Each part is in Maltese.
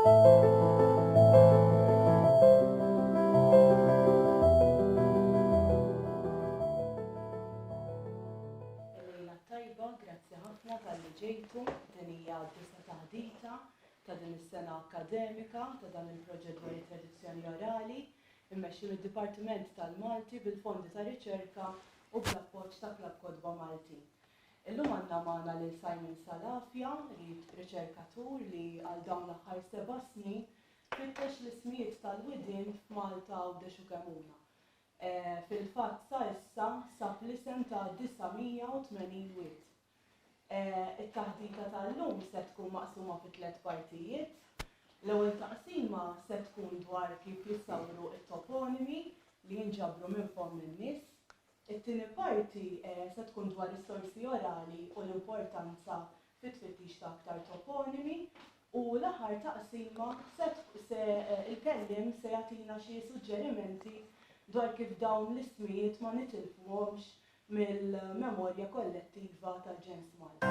Lejla tajba, grazzi ħafna tal-li ġejtu, din hija d-disa taħdita ta' din is-sena akademika ta' dan il-proġett dwar it-tradizzjoni orali immexxi mid-Dipartiment tal-Malti bil-fondi ta' riċerka u bl-appoġġ ta' Klabb Kodba Malti. Illum għandna magħna lil Simon Salafja, riċerkatur li għal dawn l-aħħar 7 snin fittex l-ismijiet tal-widien f'Malta u Dexu Kemuna. Fil-fatt sa issa sab l-isem ta' 980 wied. It-taħdita tal-lum se tkun maqsuma fi 3 partijiet. L-ewwel taqsima se tkun dwar kif jissawru t-toponimi li jinġabru minn fomm in-nies. It-tieni parti se tkun dwar is-sorsi orali u l-importanza fit-tfittix ta' aktar toponimi u l-aħħar taqsima il-kellim se jagħtina xi suġġerimenti dwar kif dawn l-ismijiet ma nitilfuhomx mill-memorja kollettiva tal-ġens Malti.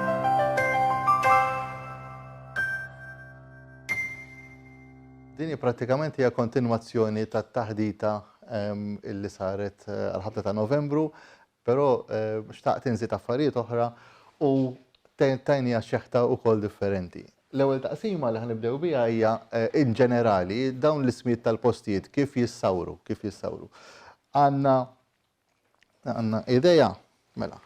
Din prattikament hija kontinwazzjoni tat-taħdita illi saret għal-ħabta ta' Novembru, però xtaqt inżid affarijiet oħra u tajnija xeħta wkoll differenti. L-ewwel taqsima li ħanibdew biha hija in ġenerali dawn l-ismijiet tal-postijiet kif jissawru. Għandna idea mela.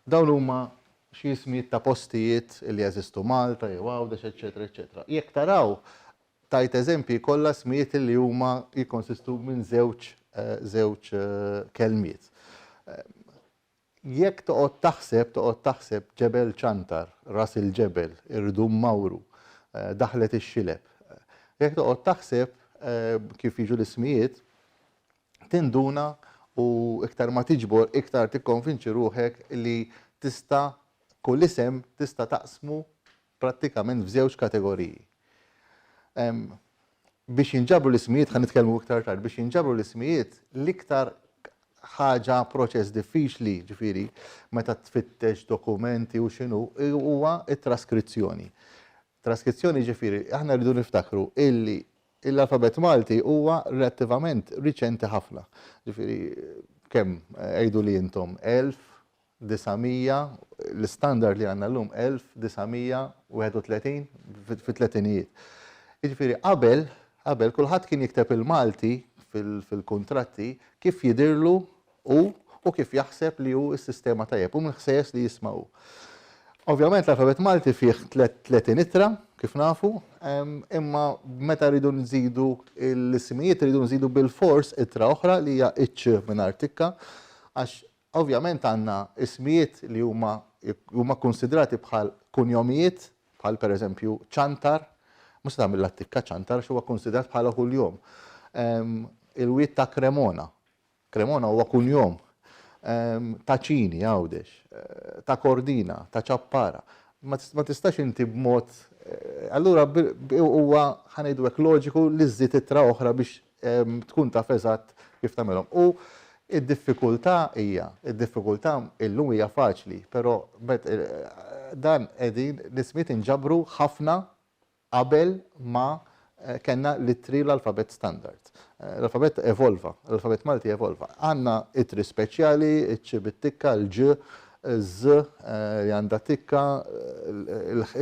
Dawn huma xi ismijiet ta' postijiet li jeżistu Malta, jew Għawdex, eċetera, eċetera. Jekk taraw tajt eżempji kollha ismijiet li huma jikkonsistu minn żewġ kelmiet. Jekk toqgħod taħseb ġebel ċantar, ras il-ġebel, irdum Mawru, daħlet ix-xileb. Jekk toqgħod taħseb kif jiġu l-ismijiet, tinduna u iktar ma tiġbor, iktar tikkonvinċi ruħek li tista' kull isem tista' taqsmu prattikament f'żewġ kategoriji. Biex jinġabru l-ismijiet, ħan nitkellmu iktar tard, biex jinġabru l-ismijiet l-iktar ħaġa proċess diffiċli, ġifieri, meta tfittex dokumenti u x'inhu huwa t-traskrizzjoni. Traskrizzjoni ġifieri, aħna rridu niftakru illi l-alfabet Malti huwa relattivament riċenti ħafna. Ġifieri, kemm għidu li intom 1900, l-standard li għandna llum 1931 fit-tletinijiet. Jiġifieri qabel kulħadd kien jikteb il-Malti fil-kuntratti kif jidirlu u kif jaħseb li hu s-sistema tajjeb u mill-ħsejjes li jisma'u. Ovvjament l-alfabet Malti fih 30 ittra, kif nafu, imma meta rridu nżidu l-ismijiet rridu nżidu bil-fors ittra oħra li hija iċ mingħajr tikka, għax ovvjament għandna ismijiet li huma konsidrati bħal kunjomijiet, bħal pereżempju ċantar, mhux tagħmel l-attikka ċantar huwa konsidrat bħala kuljum. Il-wied ta' Cremona. Cremona huwa kunjom. Ta' Ċini, Għawdex, ta' Kordina, ta' Ċappara. Ma tistax inti b'mod. Allura huwa ħanejdu hekk loġiku li żżid ittra oħra biex tkun taf eżatt kif tagħmelhom. U id-diffikultà illum hija faċli, però dan qegħdin l-ismijiet inġabru ħafna qabel ma kellna l-ittri l-alfabet standard. L-alfabet evolva, l-alfabet Malti evolva. Għandna ittri speċjali, iċ bit-tikka, l-ġ, z li għandha tikka,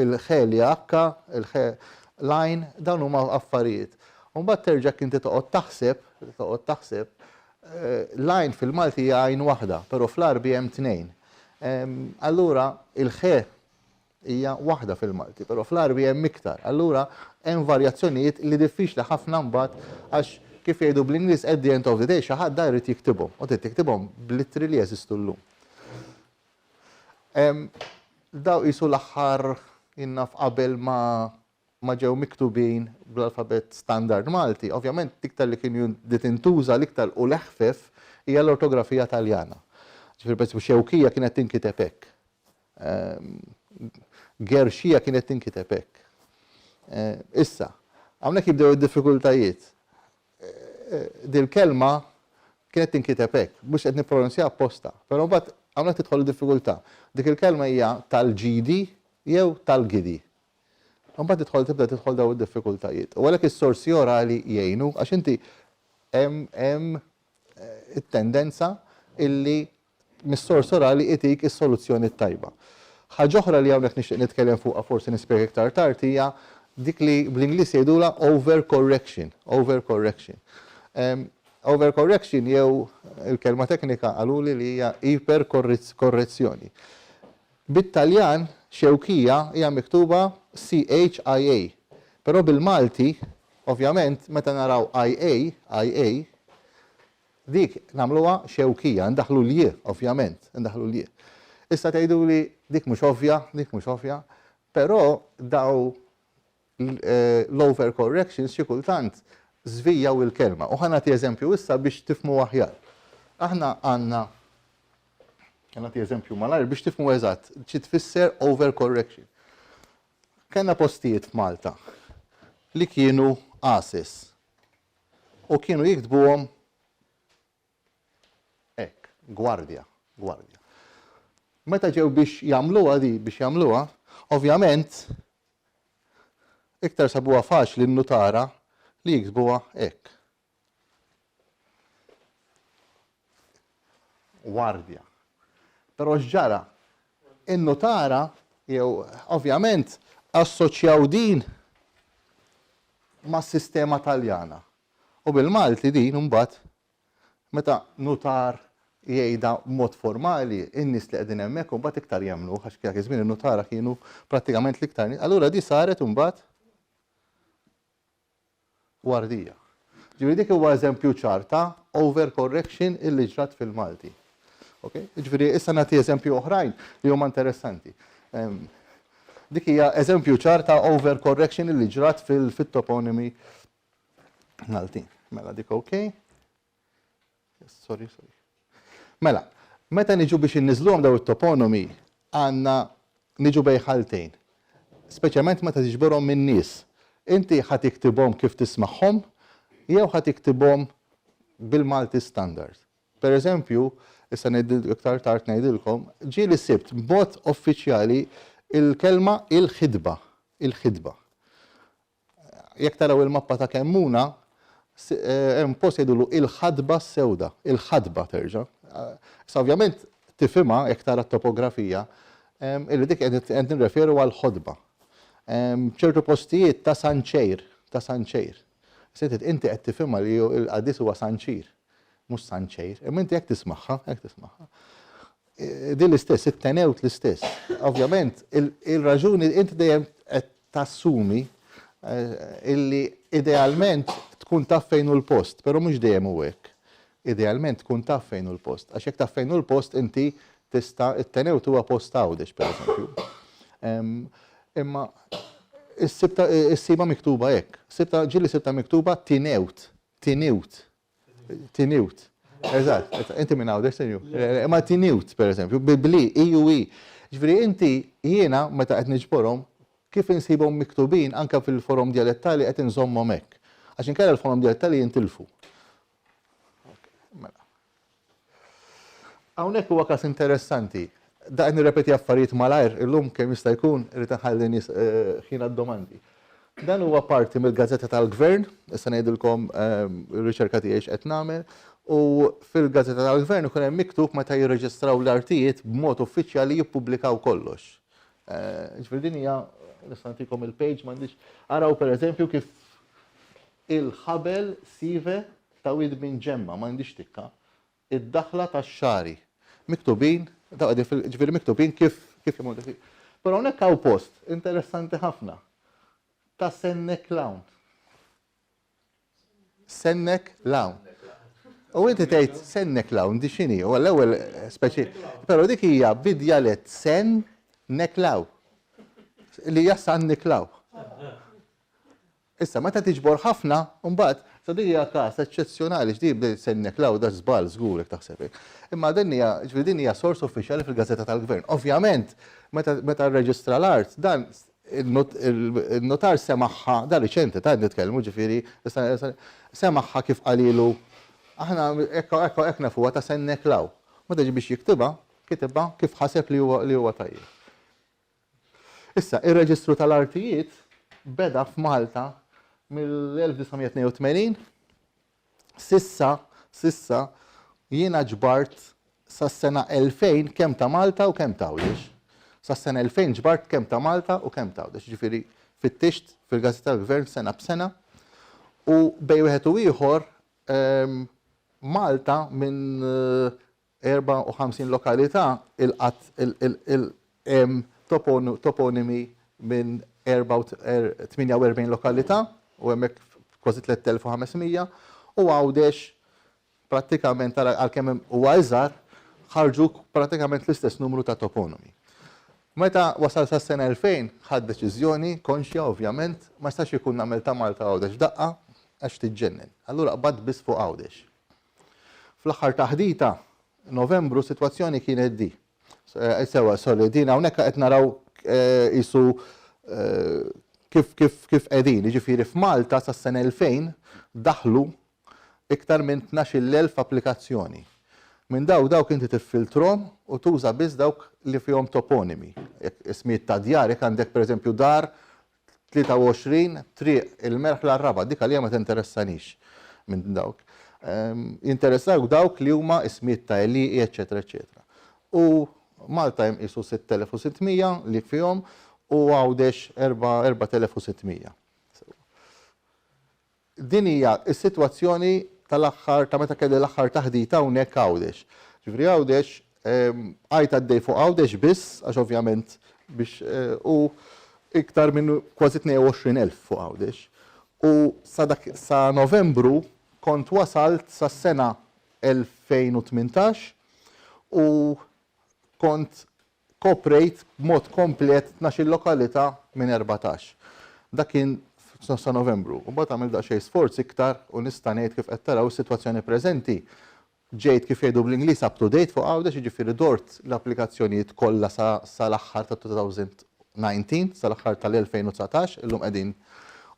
il-ħe li akka, il-ħe lajn, dawn huma affarijiet. U mbagħad terġa' inti toqgħod taħseb lajn fil-Malti hija għajn waħda, però fl-Arbi hemm 2. Allura il-ħe hija waħda fil-Malti, però fl-Arbi hemm iktar. Allura hemm varjazzjonijiet li diffiċli ħafna mbagħad għax kif jgħidu bl-Ingliż at the end of the day xi ħadd jrid jiktibhom, u trid tiktibhom bl-ittri li jeżistu llum. Daw qisu l-aħħar innaf qabel ma ġew miktubin bl-alfabet standard Malti, ovvjament iktar li kien tintuża l-iktar u l-eħfef hija l-ortografija Taljana. Ġifieri pereżempju Xewkija kienet tinkiteb hekk. Gerxija kienet tinkiteb hekk. Issa, hawnhekk jibdew id-diffikultajiet. Dil-kelma kienet tinkiteb hekk, mhux qed nippronunzja apposta, però mbagħad hawnhekk tidħol id-diffikultà. Dik il-kelma hija tal-ġidi jew tal-gidi. Mbagħad tibda daw id-diffikultajiet. U għalhekk is-sorsi orali jgħinu għax inti hemm it-tendenza illi mis-sors orali itik is-soluzzjoni tajba. Ħaġa oħra li hawnhekk nixtieq nitkellem fuqha forsi nispjega iktar tard hija dik li bl-Ingliż jgħidula overcorrection. Overcorrection jew il-kelma teknika qaluli li hija iperkorrezzjoni. Bit-Taljan xewkija hija miktuba CHIA, però bil-Malti ovvjament meta naraw IA, dik nagħmluha xewkija, ndaħlu l-jie, ovvjament, ndaħlu l-jie. Issa tgħiduli dik mhux ovvja, però daw l-overcorrections xi kultant żvijaw il-kelma. U ħanati eżempju issa biex tifhmu aħjar. Aħna għandna nagħti eżempju malajr biex tifhmu eżatt xi tfisser overcorrection. Kellna postijiet f'Malta li kienu qasis u kienu jiktbuhom hekk, gwardja. Meta ġew biex jagħmluha, ovvjament iktar sabuha faċli n-nutara li jiktbuha hekk. Gwardja. Però x'ġara? In-nutara jew ovvjament assoċjaw din mas-sistema Taljana. U bil-Malti din imbagħad meta nutar jgħidha b'mod formali, in-nies li qegħdin hemmhekk u mbagħad iktar jemmnu għax dak iż-żmien in-nutara kienu prattikament l-iktar. Allura di saret imbagħad gwardija. Ġifieri dik huwa eżempju ċar ta' overcorrection illi ġrat fil-Malti. Ġifieri issa nagħti eżempju oħrajn li huma interessanti. Dik hija eżempju ċar ta' overcorrection illi ġrat fit-toponimi Malti. Mela dik okay? Sorry. Mela, meta niġu biex inniżluhom daw it-toponimi għandna niġu bejn ħaltejn. Speċjalment meta tiġborhom minn nies. Inti ħadd tiktibhom kif tismagħhom jew ħadd tiktibhom bil-Malti standard. Pereżempju, issa iktar tard ngħidilkom, ġieli sibt b'mod uffiċjali il-kelma il-ħidba. Jekk taraw il-mappa ta' Kemmuna, hemm post jgħidulu il-ħadba sewda, il-ħadba terġa'. Issa ovvjament tifhimha jekk tara t-topografija, illi dik qed nirreferu għal ħodba. ċertu postijiet ta' sanċejr. Sentit, inti qed tifhimha li l-qaddis huwa sanċir, mhux sanċejr, imma inti jekk tismagħha. Din l-istess, it-tenewt l-istess. Ovvjament, il-raġuni inti dejjem qed tassumi illi idealment tkun taf fejn hu l-post, però mhux dejjem hu hekk. Idealment tkun taf fejn hu l-post. Għax jekk taf fejn hu l-post inti tista' it-tenewt huwa post għawdex pereżempju. Imma is-siba miktuba hekk. Ġieli sibta miktuba tinewt. Eżatt, inti minn għawdex senju. Imma tinewt pereżempju, bli, i. Ġifieri inti jiena meta qed niġborhom kif insibhom miktubin anke fil-forom dialettali qed inżommhom hekk. Għax inkella l-forom dialettali jintilfu. Hawnhekk huwa każ interessanti. Da nirrepeti affarijiet malajr illum kemm jista' jkun irid inħalli nies ħin għad-domandi. Dan huwa parti mill-Gazzetta tal-Gvern, issa ngħidilkom ir-riċerka tiegħi x'qed nagħmel, u fil-Gazzetta tal-Gvern ikun hemm miktub meta jirreġistraw l-artijiet b'mod uffiċjali jippubblikaw kollox. Ġifieri din hija nista' nagħtikom il-page m'għandix araw pereżempju kif il-ħabel sive ta' wid minn ġemma m'għandix tikka. Id-daħla tax-xari. Miktubin, ġifieri miktubin kif jagħmlu dik. Però hawnhekk hawn post interessanti ħafna ta' Sennek Lawn. Sennek Lawn. U inti tgħid Sennek Lawn di x'inhi? U l-ewwel speċi. Però dik hija bidjalett Sennek Law. Li hija Sannik Law. Issa meta tiġbor ħafna, mbagħad sa dik hija każ eċċezzjonali ġdid Sennek Law da żball żgur jekk taħseb. Imma din hija sors uffiċjali fil-Gazzetta tal-Gvern. Ovvjament, meta rreġistra l-art, dan il-notar semaħħa, da riċenti ta' nitkellmu ġifieri, semaħħa kif qalilu aħna hekk nafuha ta' Sennek Law. Meta ġi biex jiktibha, kitibha kif ħaseb li huwa tajjeb. Issa, ir-reġistru tal-artijiet beda f'Malta mill-1982 sissa jiena ġbart sas-sena 2000 kemm ta' Malta u kemm ta' Għawdex. Sas-sena 2000 ġbart kemm ta' Malta u kemm ta' Għawdex. Ġifieri fittixt fil-Gazzetta tal-Gvern sena b'sena u bej wieħed u ieħor Malta minn 54 lokalità toponimi minn 48 lokalità u hemmhekk kważi 3500 u Għawdex prattikament għalkemm huwa iżgħar ħarġu prattikament l-istess numru ta' toponimi. Meta wasal sas-sena 2000 ħadd deċiżjoni konxja ovvjament ma stax ikun nagħmel ta' Malta Għawdex f'daqqa għax tiġġennen. Allura qbad biss fuq Għawdex. Fl-aħħar taħdita Novembru sitwazzjoni kienet di. Sewa, sorry, din hawnhekk qed naraw isu kif qegħdin. Jiġifieri f'Malta sas-sena 2000 daħlu iktar minn 12,000 applikazzjoni. Minn dawk inti tiffiltrom u tuża biss dawk li fihom toponimi. Ismijiet ta' djar, jekk għandek pereżempju dar 23 triq il-Merħla r-Raba, dik għalija ma tinteressanix minn dawk. Interessaw dawk li huma ismijiet ta' Eliji, eċetera, eċetera. U Malta hemm isu 6,600 li fihom u Għawdex 4,600. Din hija s-sitwazzjoni tal-aħħar ta' meta kelli l-aħħar taħdita hawnhekk Għawdex. Ġifri Għawdex għajt għaddej fuq Għawdex biss għax ovvjament biex u iktar minn kważi 22,000 fuq Għawdex. U sa Novembru kont wasalt sas-sena 2018 u kont koprejt b'mod komplet 12 lokalità minn 14. Dak kien sa Novembru. U mbagħad għamil daqsxejn sforz iktar u nista' ngħid kif qed taraw is-sitwazzjoni preżenti. Ġejt kif jgħidu bl-Ingliż up to date fuq Għawdex, jiġifieri dort l-applikazzjonijiet kollha sal-aħħar ta' 2019, sal-aħħar tal-2019, illum qegħdin.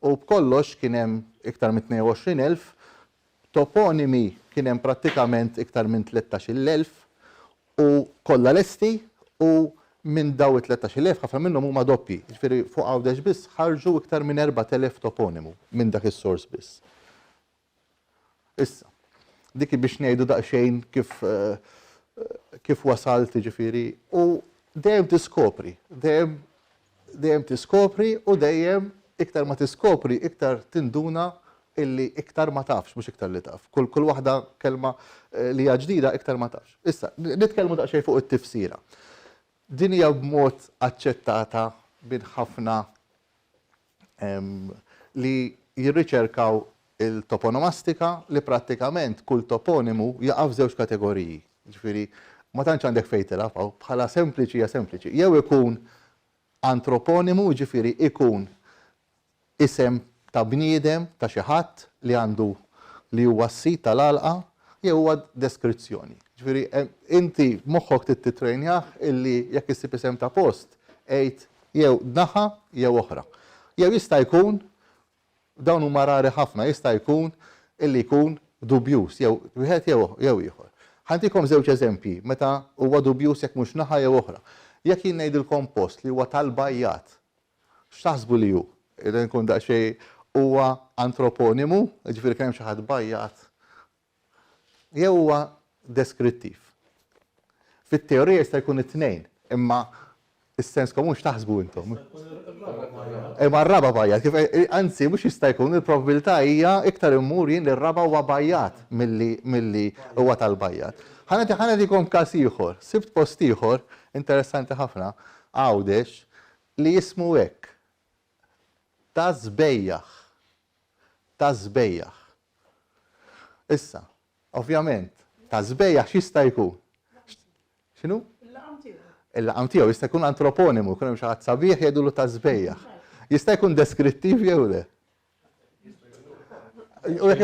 U b'kollox kien hemm iktar minn 22,000, toponimi kien hemm prattikament iktar minn 13,000 u kollha lesti u minn daw 13,000 ħafna minnhom huma doppi. Ġifieri fuq Għawdex biss ħarġu iktar minn 4,000 toponimu minn dak is-sors biss. Issa, dik biex ngħidu daqsxejn kif wasalt ġifieri u dejjem tiskopri, dejjem tiskopri u dejjem iktar ma tiskopri iktar tinduna illi iktar ma tafx, mhux iktar li taf. Kull waħda kelma li hija ġdida iktar ma tafx. Issa, nitkellmu daqsxejn fuq it-tifsira. Din hija b'mod aċċettata minn ħafna li jirriċerkaw il-toponomastika li prattikament kull toponimu jaqa' f'żewġ kategoriji. Ġifieri ma tantx għandek fejn tilaf bħala sempliċi hija sempliċi. Jew ikun antroponimu, ġifieri ikun isem ta' bniedem ta' xi ħadd li għandu li huwa s-sit tal-għalqa jew huwa deskrizzjoni. Ġifieri inti moħħok titrejnjah illi jekk issib isem ta' post għid jew naħa jew oħra. Jew jista' jkun dawn huma rari ħafna, jista' jkun illi jkun dubjus jew wieħed jew ieħor. Ħantikom żewġ eżempji meta huwa dubjus jekk mhux naħa jew oħra. Jekk jien ngħidilkom post li huwa tal-Bajjat, x'taħsbu li hu? Idan nkun daqsxejn huwa antroponimu, ġifieri kemm xi ħadd Bajjat, jew huwa deskrittiv. Fit-teorija jista' jkun it-tnejn, imma is-sens komun x'taħsbu intom? Imma r-raba Bajjat, anzi mhux jista' jkun il-probabilità hija iktar immur jien li r-raba huwa Bajjat milli huwa tal-Bajjat. Ħanetikom każ ieħor, sibt post ieħor interessanti ħafna Għawdex li jismu hekk. Ta' żbejjaħ. Issa, ovvjament, ta' żbejjaħ x'jista' jkun? X'inhu? Il-laqam tiegħu jista' jkun antroponimu, jkun hemm xi ħadd sabiħ jgħidulu ta' żbejjaħ. Jista' jkun deskrittiv jew le? U jekk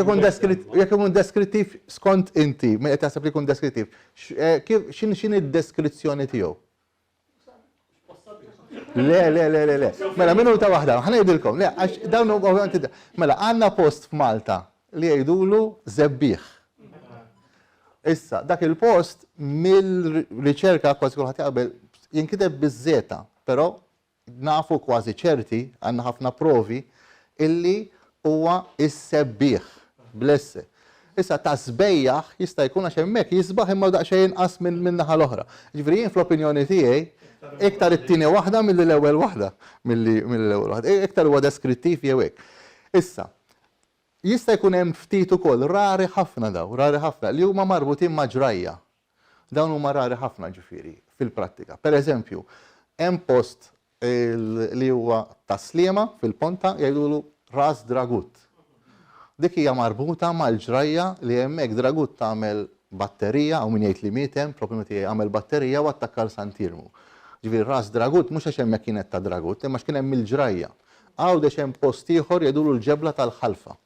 ikun deskrittiv skont inti, meta taħseb li jkun deskrittiv, x'inhi d-deskrizzjoni tiegħu? Le. Mela minuta waħda, ħanejdilkom, le, għax dawn ovvjament. Mela għandna post f'Malta li jgħidulu żebbieħ. Issa, dak il-post mill-riċerka kważi kulħadd jaqbel jinkiteb biż-żeta, però nafu kważi ċerti, għandna ħafna provi, illi huwa is-sebbieħ blesse. Issa ta' sbejjaħ jista' jkun għax hemmhekk jisbaħ imma daqsxejn inqas minn naħa l-oħra. Ġifieri jien fl-opinjoni tiegħi iktar it-tieni waħda mill-ewwel waħda mill-ewwel waħda. Iktar huwa deskrittiv jew hekk. Issa, jista' jkun hemm ftit ukoll rari ħafna rari ħafna li huma marbutin ma' ġrajja. Dawn huma rari ħafna ġifieri fil-prattika. Pereżempju, hemm post li huwa taslima fil-ponta jgħidulu ras dragut. Dik hija marbuta mal-ġrajja li hemmhekk dragut tagħmel batterija u min jgħid li mietem, propju meta jagħmel batterija u attakkar santirmu. Ġifieri ras dragut mhux għax hemmhekk kienet ta' dragut, imma x'kien hemm il-ġrajja. Għawdex hemm post ieħor jgħidulu l-ġebla tal-ħalfa.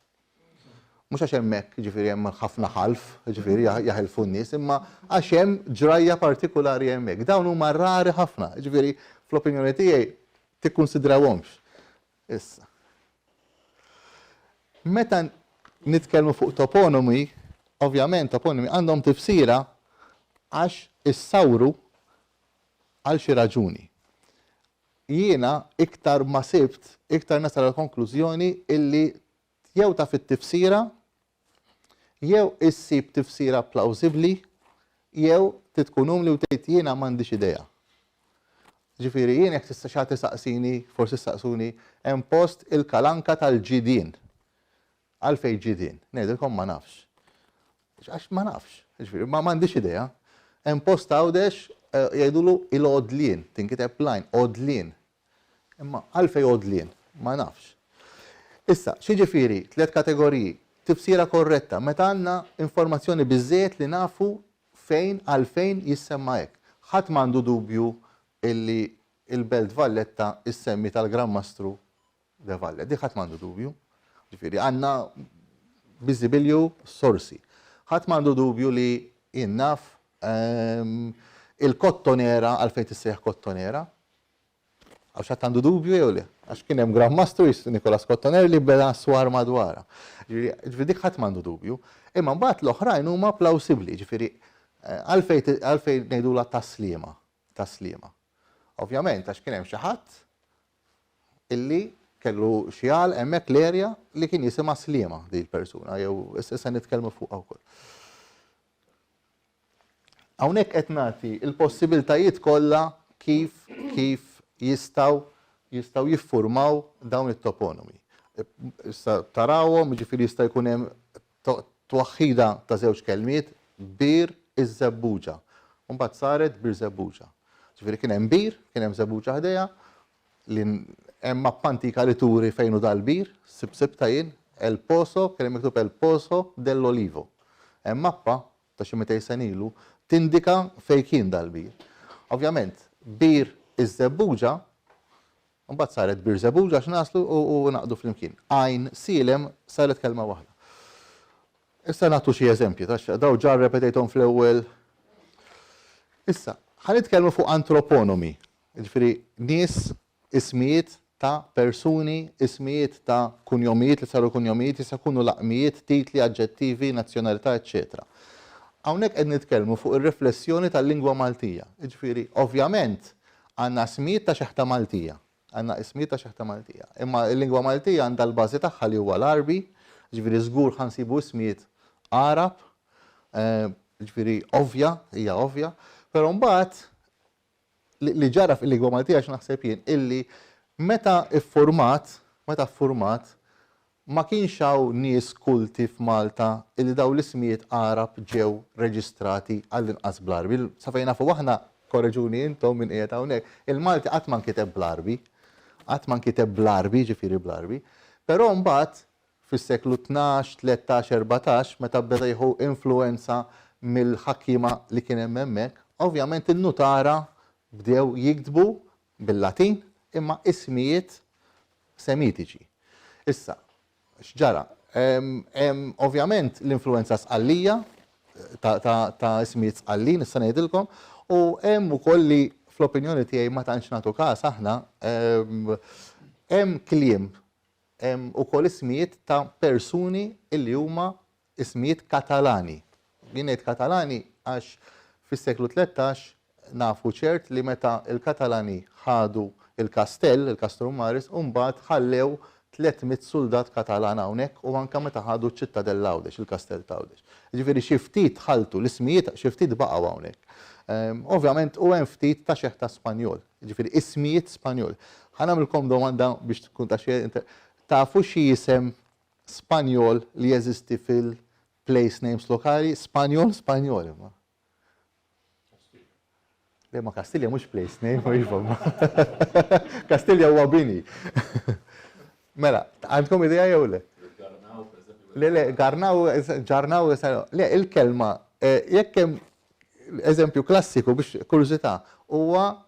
Mhux għax hemmhekk ġifieri hemm ħafna ħalf, ġifieri jaħelfu n-nies, imma għax hemm ġrajja partikolari hemmhekk. Dawn huma rari ħafna, ġifieri fl-opinjoni tiegħi tikkunsidrawhomx. Issa. Meta nitkellmu fuq toponimi, ovvjament toponimi għandhom tifsira għax issawru għal xi raġuni. Jiena iktar ma sibt, iktar nasal l-konklużjoni illi jew ta' fit-tifsira, jew issib tifsira plawsibbli, jew titkunum li u tgħid jiena m'għandix idea. Ġifieri jien jekk tista' xagħti saqsini, forsi saqsuni, hemm post il-kalanka tal-ġidien. Għalfejn ġidien, ngħidilkom ma nafx. Għax ma nafx, ġifieri ma m'għandix idea. Hemm post għawdex jgħidulu il-għodlien, tinkiteb line, għodlien. Imma għalfejn għodlien, ma nafx. Issa, xi ġifieri, 3 kategoriji, tifsira korretta, meta għandna informazzjoni biżżejjed li nafu fejn għalfejn jissemma hekk. Ħadd m'għandu dubju illi il-Belt Valletta issemmi tal-Gran Mastru de Valle. Dik ħadd m'għandu dubju. Ġifieri għandna biżibilju sorsi. Ħadd m'għandu dubju li innaf il-kottonera għalfejn tissejjaħ kottonera. Għax ħadd għandu dubju jew le? Għax kien hemm Gran Mastru Nikolas Kottoner li beda swar madwarha. Ġifieri dik ħadd m'għandu dubju. Imma mbagħad l-oħrajn huma plawsibbli, ġifieri għalfejn ngħidulha taslima. Ovvjament, għax kien hemm xi ħadd illi kellu xi għal hemmhekk l-erja li kien jisimha Sliema din il-persuna, jew issa nitkellmu fuqha wkoll. Hawnhekk qed nagħti l-possibiltajiet kollha kif jistgħu jiffurmaw dawn it-toponimi. Issa tarawhom, jiġifieri jista' jkun hemm twaħħida ta' żewġ kelmiet, bir iż-żebbuġa. U mbagħad saret bir żebbuġa. Ġifieri kien hemm bir, kien hemm żebbuġa ħdejja, li hemm mappa antika li turi fejn hu dal-bir, sibta jien, El Pozo, kien hemm miktub El Pozo dell'Olivo. Hemm mappa ta' xi 200 sen ilu tindika fejn kien dal-bir. Ovvjament, bir iż-żebbuġa, mbagħad saret bir żebbuġa x'naslu u naqdu flimkien. Għajn silem saret kelma waħda. Issa nagħtu xi eżempji, daw ġar repetejthom fl-ewwel. Issa, ħanitkellmu fuq antroponomi, ġifieri nies ismijiet ta' persuni, ismijiet ta' kunjomijiet li saru kunjomijiet, jista' jkunu laqmijiet, titli, aġġettivi, nazzjonalità, eċċetera. Hawnhekk qed nitkellmu fuq ir-riflessjoni tal-lingwa Maltija. Ġifieri, ovvjament għandna ismijiet ta' xeħta Maltija. Għandna ismijiet ta' xeħta Maltija. Imma l-lingwa Maltija għandha l-bażi tagħha li huwa l-Arbi, ġifieri żgur ħansibu ismijiet Arab, ġifieri hija ovvja, però mbagħad li ġara fil-lingwa Maltija x'naħseb jien illi meta ffurmat ma kienx hawn nies kulti f'Malta illi daw l-ismijiet Arab ġew reġistrati għall-inqas bl-Arbi. Sa fejn nafu aħna korreġuni intom min qiegħed hawnhekk, il-Malti qatt ma nkiteb bl-Arbi, ġifieri bl-Arbi, però mbagħad fis-seklu 12, 13, 14 meta beda jieħu influenza mill-ħakkiema li kien hemm hemmhekk, ovvjament in-nutara bdew jiktbu bil-Latin imma ismijiet semitiċi. Issa, x'ġara? Ovvjament l-influenza sqallija ta' ismijiet sqallin, issa ngħidilkom, u hemm ukoll li fl-opinjoni tiegħi ma tantx nagħtu każ aħna hemm kliem hemm ukoll ismijiet ta' persuni illi huma ismijiet Katalani. Jien ngħid Katalani għax fis-seklu 13 nafu ċert li meta il-Katalani ħadu il-kastell, il-Castrum Maris, u mbagħad ħallew 300 soldat Katalan hawnhekk u anke meta ħadu ċ-Ċittadella Għawdex, il-Kastell ta' Għawdex. Jiġifieri xi ftit ħaltu l-ismijiet, xi ftit baqgħu hawnhekk. Ovvjament u hemm ftit ta' xeħta Spanjol, jiġifieri ismijiet Spanjol. Ħanamilkom domanda biex tkun ta' xejn tafu xi isem Spanjol li jeżisti fil-place names lokali? Spanjol imma. Le ma Kastilja mhux place name, ma Kastilja huwa bini. Mela, għandkom idea jew le? Le, ġarnaw, le, il-kelma, jekk hemm eżempju klassiku biex kuriosità, huwa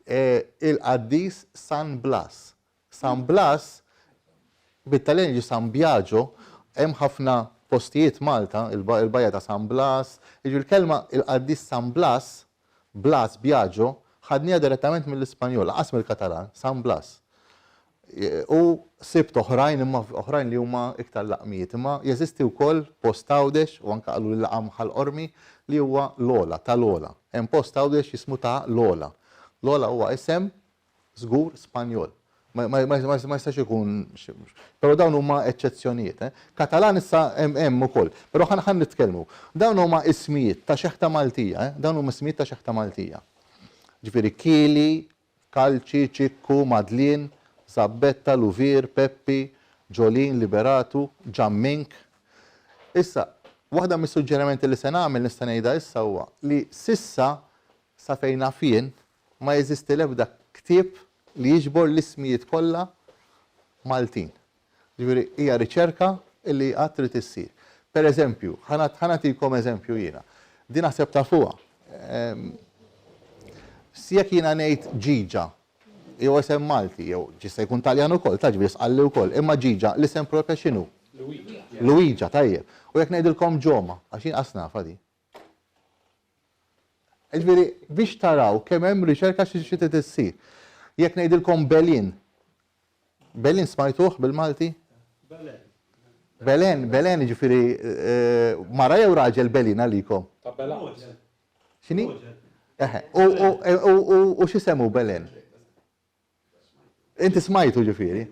il-qaddis San Blas. San Blas, bit-Taljan jiġi San Biagio, hemm ħafna postijiet Malta, il-bajja ta' San Blas, jiġi l-kelma il-qaddis San Blas, Blas Biagio, ħadnija direttament mill-Ispanjol, qas mill-Katalan, San Blas. U sibt oħrajn imma oħrajn li huma iktar laqmijiet, imma jeżisti wkoll post Għawdex u anke qalu li laqam ħal-qormi li huwa Lola, ta' Lola. Hemm post Għawdex jismu ta' Lola. Lola huwa isem żgur Spanjol. Ma jistax ikun, però dawn huma eċċezzjonijiet. Katalan issa hemm ukoll, però ħan nitkellmu. Dawn huma ismijiet ta' xeħta Maltija, dawn huma ismijiet ta' xeħta Maltija. Ġifieri Kili, Kalċi, Ċikku, Madlin, Zabbetta, Luvir, Peppi, Ġolin, Liberatu, Ġammink. Issa, waħda mis-suġġerimenti li se nagħmel nista' ngħidha issa huwa li sissa sa fejn fien ma jeżisti l-ebda ktieb li jiġbor l-ismijiet kollha Maltin. Ġifieri hija riċerka li qatt trid issir. Pereżempju, ħanatikom eżempju jiena. Din naħseb ta' fuqha. Jekk jiena ngħid Ġiġa, jew isem Malti, jew ġista jkun Taljan ukoll, taġbi jisqalli wkoll, imma Ġiġa l-isem propja x'inhu? Luiġa, tajjeb. U jekk ngħidilkom Ġoma, għax jien qas nafa di. Ġifieri biex taraw kemm hemm riċerka xi trid issir. Jekk ngħidilkom Belin. Belin smajtuh bil-Malti? Belen ġifieri mara jew raġel Belin għalikom? X'inhi? U x'isemu Belen? Inti smajtu ġifieri.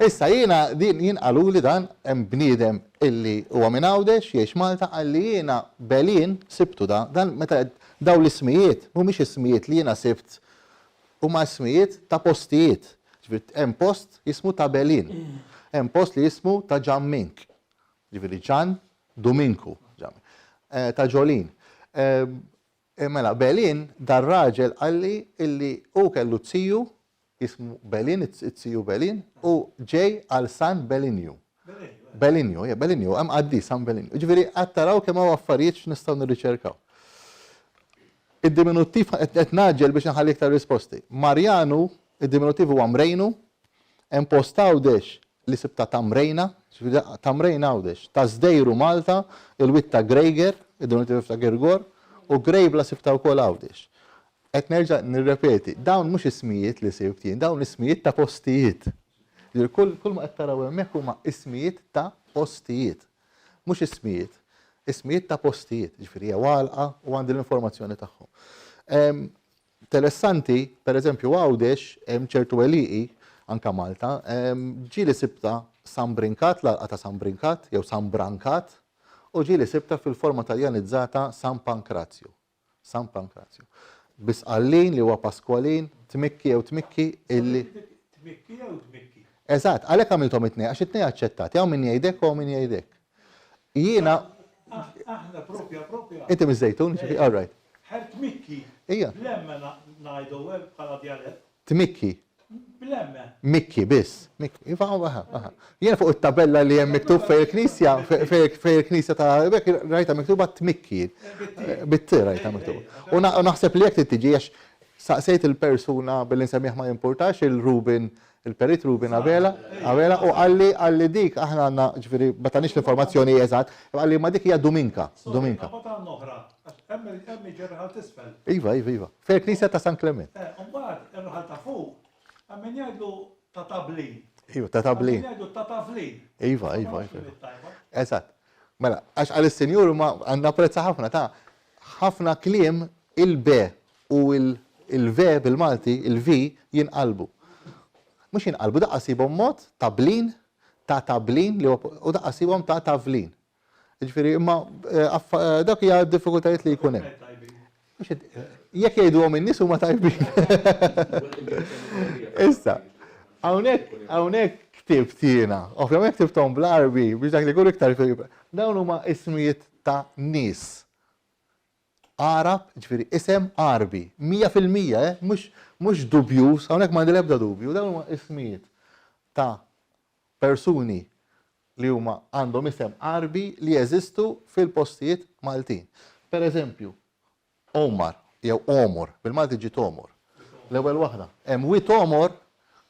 Issa jien qalu li dan hemm bniedem illi huwa minn Għawdex jgħix Malta għalli jiena Belin sibtu dan meta daw l-ismijiet mhumiex ismijiet li jiena sibt huma ismijiet ta' postijiet. Ġifieri hemm post jismu ta' Belin. Hemm post li jismu ta' Ġammink. Ġifieri Ġan Duminku ta' Ġolin. Mela Belin dar raġel qalli illi hu kellu tziju jismu Belin, it-tziju Belin, u ġej għal San Belinju. Belinju, hemm għaddi San Belinju. Ġifieri qed taraw kemm hawn affarijiet x'nistgħu nirriċerkaw. Id-diminuttiv qed naġġel biex nħalli iktar risposti. Marjanu, id-diminuttiv huwa Mrejnu, hemm post Għawdex li sibta Tamrejna, Tamrejna Għawdex, ta' Żdejru Malta, il-witt ta' Greiger, id-diminuttiv ta' Gergor, u Grejbla sibta wkoll Għawdex. Qed nerġa' nirrepeti, dawn mhux ismijiet li sibtin, dawn ismijiet ta' postijiet. Kull ma qed taraw hemmhekk huma ismijiet ta' postijiet. Mhux ismijiet ta' postijiet, ġifieri hija għalqa u għandi l-informazzjoni tagħhom. Interessanti, pereżempju Għawdex hemm ċertu eliqi anke Malta, ġieli sibta San Brinkat, l-alqa ta' San Brinkat jew San Brankat, u ġieli sibta fil-forma taljanizzata San Pankrazju. San Pankrazju. Bisqallin li huwa Paskwalin, Tmikki jew Tmikki illi. Tmikki jew Tmikki. Eżatt, għalhekk għamilthom it-tnejn għax it-tnejn aċċettati, hawn min jgħidek u min jgħidek. Jiena. Aħna propja. Inti miż-Żejtun, all right. Ħer Tmikki. Ija. Blemma ngħidu bħala dialett. Tmikki. Blemma. Mikki biss. Mikki. Jiena fuq it-tabella li hemm miktub fejn il-Knisja, fejn il-Knisja ta' bekk rajta miktuba Tmikki. Bit-ti rajta miktuba. U naħseb li jekk tiġi għax saqsejt il-persuna billi nsemmih ma jimpurtax il-Rubin, il-Perit Rubin Avela u għalli dik aħna għandna ġifieri ma tanix l-informazzjoni eżatt, għalli ma dik hija Dominka. Emmi ġerħal tisfel. Iva. Fejn il-Knisja ta' San Clement. Mbagħad irħal ta' fuq. Għammin jgħidu ta' tablin. Iva, ta' tablin. Għammin jgħidu ta' tavlin. Iva. Eżatt. Mela, għax għal-senjur ma għandna prezza ħafna ta' ħafna kliem il-B u il-V bil-Malti, il-V jinqalbu. mhux jinqalbu daqqa sibhom mod tablin ta' tablin li u daqqa sibhom ta' tavlin. Ġifieri imma dak hija diffikultajiet li jkun hemm. Jekk jgħiduhom in-nies huma tajbin. Issa, hawnhekk ktibt jiena, ovvjament ktibthom bl-Arbi biex dak li jkun iktar dawn huma ismijiet ta' nies. Arab, ġifieri isem Arbi, 100%, mhux dubjus, hawnhekk m'għandi l-ebda dubju, dawn huma ismijiet ta' persuni li huma għandhom isem Arbi li jeżistu fil-postijiet Maltin. Per eżempju, Omar jew Omor, bil-Malti ġiet Omor. L-ewwel waħda. Hemm Wit Omor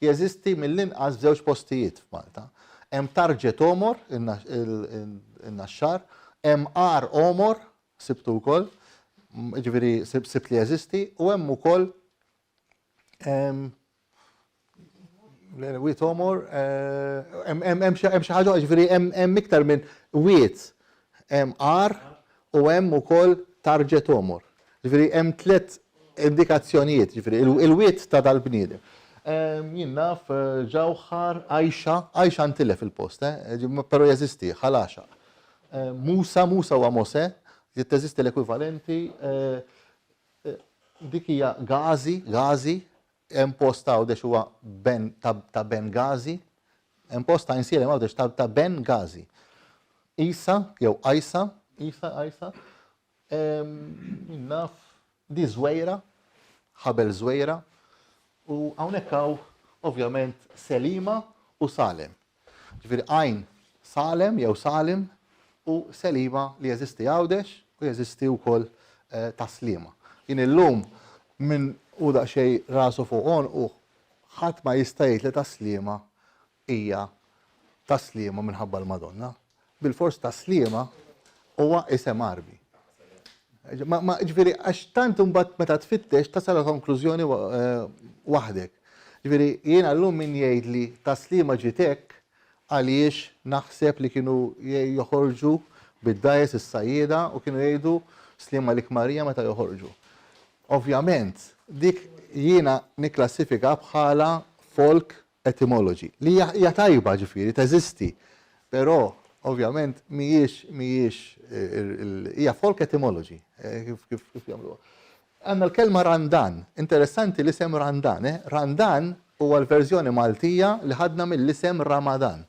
jeżisti mill-inqas f'żewġ postijiet f'Malta. Hemm Tarġet Omor, in-naxxar, hemm Ar Omor, sibtu wkoll, ġifieri sibt li jeżisti, u hemm ukoll Wit Omor, hemm xi ħaġa ġifieri hemm iktar minn Wiet, hemm Ar u hemm ukoll Tarġet Omor. Ġifieri hemm tliet indikazzjonijiet, ġifieri il-wiet ta' dal-bniedem. Jien naf Ġawħar, Ajxa ntilef il-post, però jeżisti, ħalaxa. Musa huwa Mose, teżisti l-ekwivalenti, dik hija Gazi, hemm post ta' għawdex huwa ta' Bengazi, hemm post ta' insielem għawdex ta' Bengazi. Isa, jew Ajsa, naf di Zwejra, ħabel Zwejra, u hawnhekk hawn ovvjament Selima u Salem. Ġifieri Għajn Salem jew Salim u Selima li jeżisti għawdex u jeżisti wkoll Taslima. Jien illum minn u daqsxejn rasu fuq u ħadd ma jista' jgħid li Taslima hija Taslima minħabba l-Madonna. Bil-fors Taslima huwa isem Arbi. Ma ġifieri għax tant imbagħad meta tfittex tasal konklużjoni waħdek. Ġifieri jiena llum min jgħidli Taslima ġiet hekk għaliex naħseb li kienu joħorġu bid-dajes is-sajjieda u kienu jgħidu Slima lik Marija meta joħorġu. Ovvjament, dik jiena nikklassifika bħala folk etymology li hija tajba ġifieri teżisti, però ovvjament mhijiex hija folk etymology kif jagħmluha. Għandna l-kelma Randan, interessanti l-isem Randan, Randan huwa l-verżjoni Maltija li ħadna mill-isem Ramadan.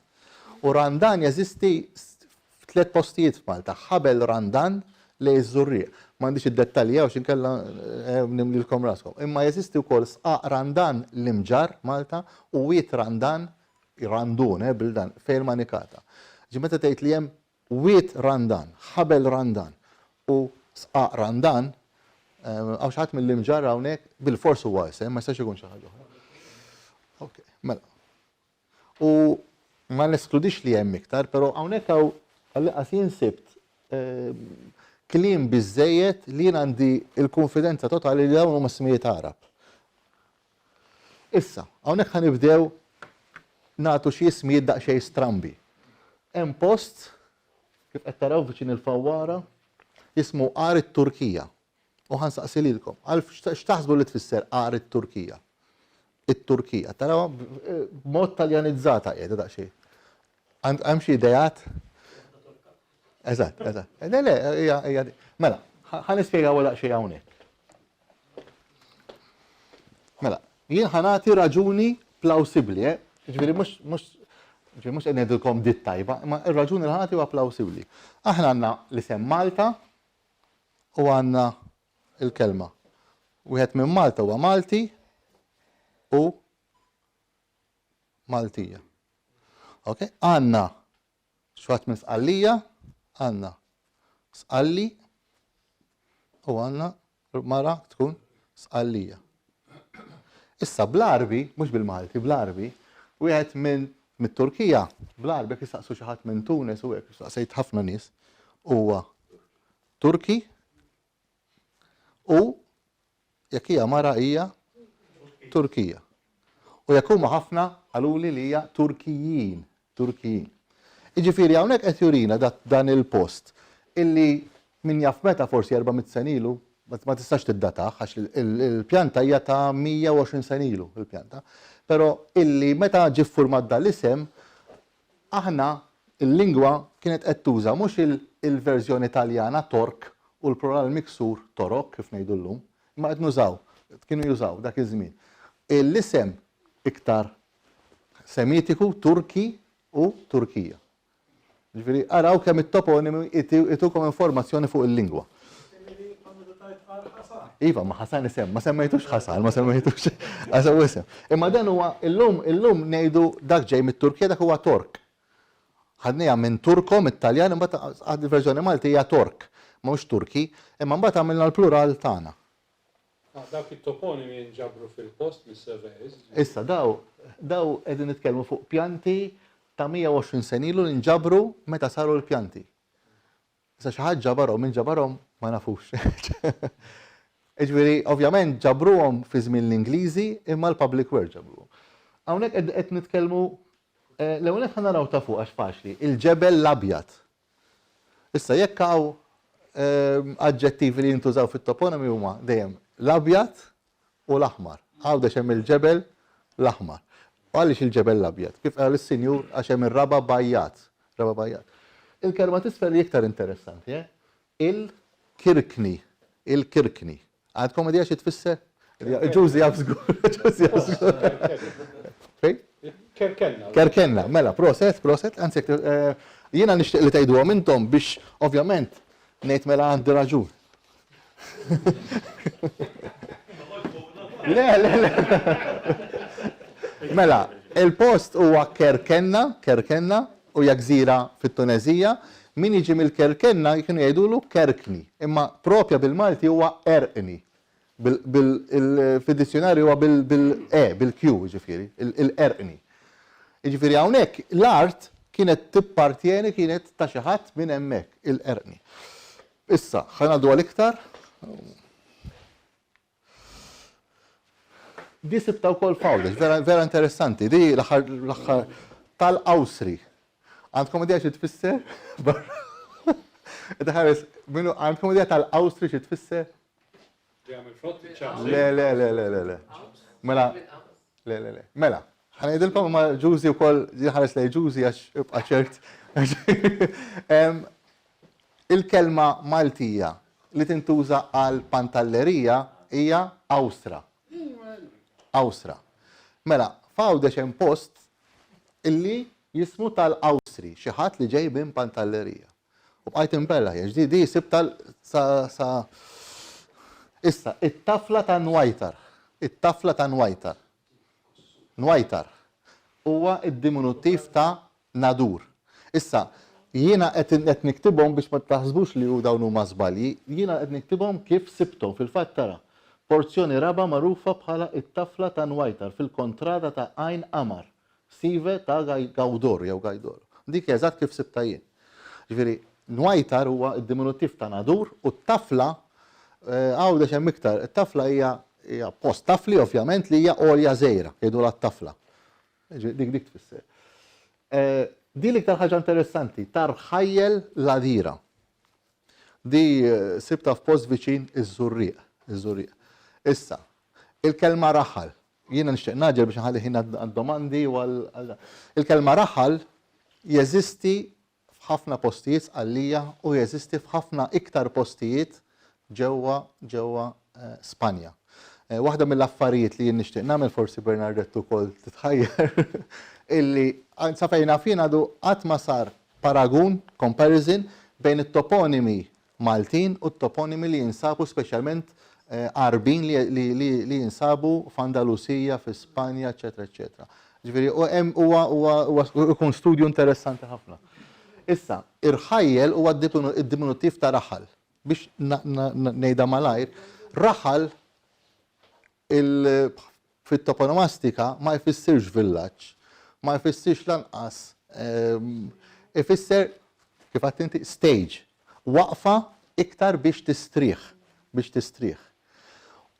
U Randan jeżisti f'tliet postijiet f'Malta, ħabel Randan li Żurrieq. M'għandix id-dettalji għax inkella nimlilkom raskom. Imma jeżisti wkoll Sqaq Randan l-Imġar Malta u Wiet Randan Randun bil-dan fejn Manikata. Meta tgħid li hemm Wiet Randan, ħabel Randan u Sqaq Randan, għaw xi ħadd mill-Imġar hawnhekk bil-fors huwa isem, ma jistax ikun xi ħaġa oħra. Ok, mela. U ma neskludix li hemm iktar, però hawnhekk hawn għall-inqas jinsibt kliem biżejjed li jien għandi l-konfidenza totali li dawn huma smijiet Arab. Issa, hawnhekk ħanibdew nagħtu xi ismijiet daqsxejn strambi. Hemm post kif qed taraw viċin il-Fawwara jismu Qar it-Turkija. U ħansaqsi lilkom, x'taħsbu li tfisser Qar it-Turkija? It-Turkija, taraw b'mod taljanizzata qiegħda daqsxejn. Hemm xi idejat? Eżatt. Le, hija mela, ħanispjegaw daqsxejn hawnhekk. Mela, jien ħanati raġuni plawsibbli, ġifieri mhux qed ngħidilkom dit tajba, imma r-raġuni li ħanati huwa plawsibbli. Aħna għandna l-isem Malta u għandna il-kelma. Wieħed minn Malta huwa Malti u Maltija. Ok? Għandna xwatt minn Sqallija, għandna Sqalli u għandna mara tkun Sqallija. Issa bl-Arbi, mhux bil-Malti, bl-Arbi, wieħed mit-Turkija, bl-Arbi jekk jistaqsu xi ħadd minn Tunis u hekk staqsejt ħafna nies huwa Turki u jekk hija mara hija Turkija. U jekk huma ħafna qaluli li hija Turkijin. Jiġifieri hawnhekk qed jurina dan il-post illi min jaf meta forsi 400 sen ilu ma tistax tiddataħ għax il-pjanta hija ta' 120 sen ilu il-pjanta. Pero illi meta ġi ffurmat dal-isem, aħna il-lingwa kienet qed tuża mhux il-verżjoni Taljana tork u l-plural miksur torok kif ngħidu llum, imma qed nużaw, kienu jużaw dak iż-żmien. L-isem iktar semitiku Turki u Turkija. Ġifieri araw kemm it-toponimi itukom informazzjoni fuq il-lingwa. Iva, ma Ħasan isem, ma semmejtux Ħasan, ma semmejtux għasaw isem. Imma dan huwa illum ngħidu dak ġej mit-Turkija dak huwa Tork. Ħadnija minn Turko, mit-Taljan, imbagħad għad il-verżjoni Malti hija Tork, mhux Turki, imma mbagħad għamilna l-plural tagħna. Dawk it-toponimi jinġabru fil-post mis-surveys. Issa daw qegħdin nitkellmu fuq pjanti ta' 120 senilu li nġabru meta saru l-pjanti. Issa xi ħadd ġabarhom minn ġabarhom ma nafux. Ġifieri, ovvjament ġabruhom fi żmien l-Ingliżi imma l-public word ġabruhom. Hawnhekk qed nitkellmu l-ewwel qed naraw ta' fuq għax faċli, il-ġebel l-abjad. Issa jekk hawn aġġettivi li jintużaw fit-toponimi huma dejjem l-abjad u l-aħmar. Għawdex hemm il-ġebel l-aħmar. U għaliex il-ġebel l-abjad? Kif qal is-Sinjur għax hemm ir-raba bajjat. Il-kelma tisfer iktar interessanti, il-kirkni. Il-kirkni. Għadkom idea xi tfisser? Ġużi jabżgur. Kerkenna. Kerkenna, mela, proset, anzi, jiena nixtieq li tgħiduhom intom biex ovvjament ngħid mela għandi raġun. Le. Mela, il-post huwa Kerkenna u hija gżira fit-Tunezija. Min jiġi mill-Kerkenna kienu jgħidulu Kerkni, imma propja bil-Malti huwa Erqni. Fid-dizzjonarju huwa bil-Q, ġifieri, il-Erqni. Ġifieri hawnhekk l-art kienet tippartjeni kienet ta' xi ħadd minn hemmhekk, il-Erqni. Issa, ħanadu għal-iktar. Di sibta wkoll fawdex, vera interessanti, di l-aħħar tal-Awsri. Għandkom idea xi tfisser? Għandkom idea tal-Awstri xi tfisser? Le. Mela. Le. Mela. Ħanejdilkom ma ġużi wkoll ħares lej ġużi għax ibqa' ċert. Il-kelma Maltija li tintuża għal pantallerija hija Awstra. Awstra. Mela, f'għawdex hemm post illi jismu tal-Awsri, xi ħadd li ġej minn pantallerija. U bqajt imbella hija di sibta sa issa it-tafla ta' Nwajtar. It-tafla ta' Nwajtar. Nwajtar huwa id-diminuttiv ta' Nadur. Issa jiena qed niktibhom biex ma taħsbux li hu dawn huma żbalji, jiena qed niktibhom kif sibthom fil-fatt tara. Porzjoni raba magħrufa bħala it-tafla ta' Nwajtar fil-kontrada ta' Għajn Amar. Sive ta' Gawdor jew Gajdor. Dik eżatt kif sibta jien. Ġifieri, Nwajtar huwa d-diminuttiv ta' Nadur u t-tafla għawdex hemm iktar. It-tafla hija post tafli ovvjament li hija għolja żgħira, jgħidu lat-tafla. Dik tfisser. Di l-iktar ħaġa interessanti, tarħajjel l-adira. Di sibta f'post viċin iż-Żurrieq. Issa, il-kelma raħal. Jiena nixtieq naġel biex nħalli ħin għad-domandi u il-kelma raħal jeżisti f'ħafna postijiet għalija u jeżisti f'ħafna iktar postijiet ġewwa Spanja. Waħda mill-affarijiet li jien nixtieq nagħmel forsi Bernardettu wkoll titħajjar illi sa fejn nafin għadu qatt ma sar paragun, comparison bejn it-toponimi Maltin u t-toponimi li jinsabu speċjalment Arbin li jinsabu f'Andalusija, f'Ispanja, eċetera. Ġifieri huwa jkun studju interessanti ħafna. Issa, irħajjel huwa d-diminuttiv ta' raħal. Biex ngħidha malajr, raħal fit-toponomastika ma jfissirx villaġġ, ma jfissirx lanqas. Ifisser kif qed inti stage, waqfa iktar biex tistrieħ.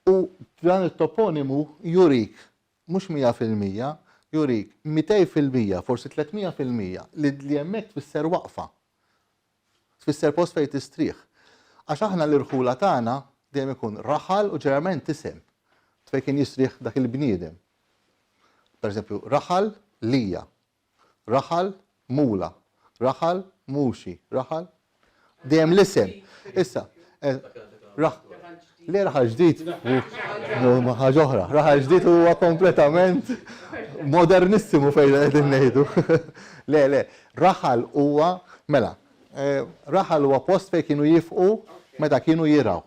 U dan it-toponimu jurik mhux 100%, jurik 200%, forsi 300% li hemmhekk tfisser waqfa. Tfisser post fejn tistrieħ. Għax aħna l-irħula tagħna dejjem ikun raħal u ġeneralment isem. Fejn kien jistrieħ dak il-bniedem. Per eżempju, raħal lija, raħal mula, raħal muxi, raħal dejjem l-isem. Issa, li raħal ġdid, ħaġa oħra, raħal ġdid huwa kompletament modernissimu fejn qegħdin ngħidu. Le, raħal huwa mela, raħal huwa post fejn kienu jifqu meta kienu jiraw.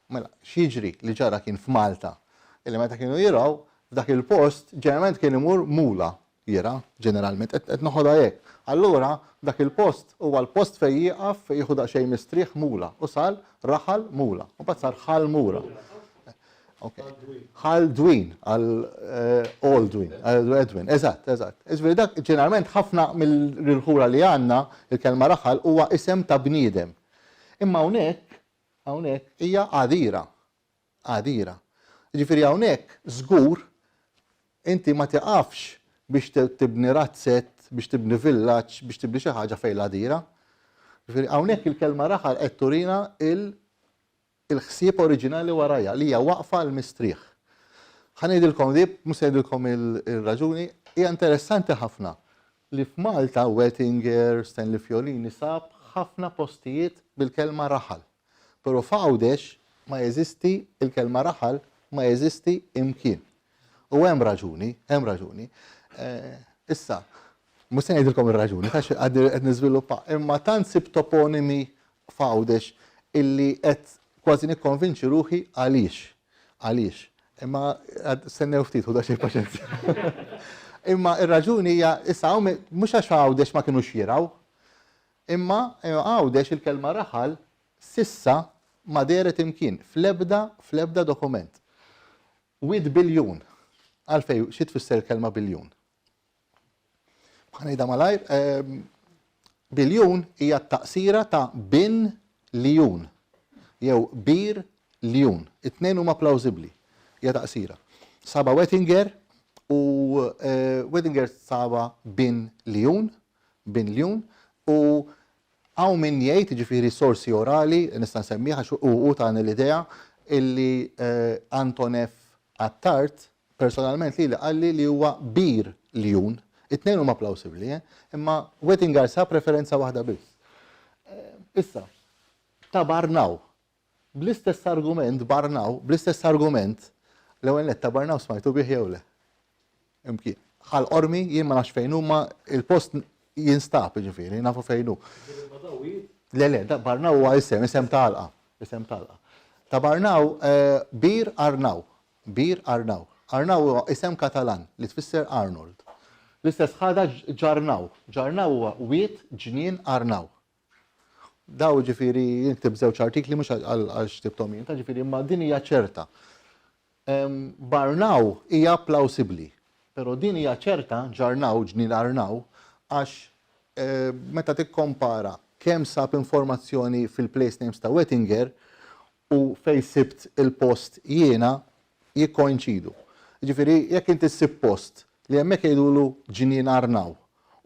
Mela, x'jiġri li ġara kien f'Malta, illi meta kienu jiraw f'dak il-post ġeneralment kien imur mula jira, ġeneralment, qed noħodha hekk. Allura dak il-post huwa l-post fejn jieqaf jieħu daqsxejn mistrieħ mula u sal raħal mula, u bad sar ħal mura. ħal dwin għal Aldwin, Edwin, eżatt. Iżveri dak ġeneralment ħafna mill-ħura li għandna il-kelma raħal huwa isem ta' bniedem. Imma hawnhekk hija għadira. Ġifieri hawnhekk żgur inti ma tiqafx biex tibni razzett, biex tibni villaġġ, biex tibni xi ħaġa fejn l-għadira. Ġifieri hawnhekk il-kelma raħal qed turina il-ħsieb oriġinali warajja li hija waqfa l-mistrieħ. Ħanejdilkom di, mhux ngħidilkom il-raġuni, hija interessanti ħafna li f'Malta Wettinger, Stanley Fiolini sab ħafna postijiet bil-kelma raħal. Però f'Għawdex ma jeżisti il-kelma raħal ma jeżisti imkien. U hemm raġuni. Issa, mhux se ngħidilkom ir-raġuni, għax qed niżviluppa, imma tant sib toponimi f'Għawdex illi qed kważi nikkonvinċi ruħi għaliex. Imma stennew ftit u da xejn paċenzja. Imma ir-raġuni hija issa mhux għax Għawdex ma kinux jiraw, imma Għawdex il-kelma raħal sissa ma deret imkien fl-ebda dokument. With biljun. Għalfej, xi tfisser kelma biljun? Ħanejda malajr, biljun hija t-taqsira ta' bin lijun. Jew bir lijun. It-tnejn huma plawsibbli. Hija taqsira. Saba Wettinger u Wettinger saba bin lijun, u għaw min jgħid ġifieri sorsi orali, nista' nsemmiha u tagħna l-idea illi Anton F. Attard personalment li qalli li huwa bir lijun, it-tnejn huma plawsibbli, imma Wettinger sa preferenza waħda biss. Issa, ta' Barnaw, bl-istess argument, l-ewwel nett ta' Barnaw smajtu bih jew le. Imkien. Ħal qormi jien ma nafx fejn huma il-post jinstab ġifieri, nafu fejn hu. Le, ta' Barnaw huwa isem talqa. Ta' Barnaw Bir Arnaw. Arnaw huwa isem Katalan li tfisser Arnold. L-istess ħaġa Ġarnaw. Ġarnaw huwa wiet ġnien Arnaw. Daw ġifieri jiktib żewġ artikli mhux għal xtibtom jien, ġifieri imma din hija ċerta. Barnaw hija plawsibbli, però din hija ċerta Ġarnaw ġnien Arnaw għax meta tikkompara kemm sab informazzjoni fil-place names ta' Wettinger u fejn sibt il-post jiena jikkoinċidu. Ġifieri jekk inti ssib post li hemmhekk jgħidulu ġnien Arnaw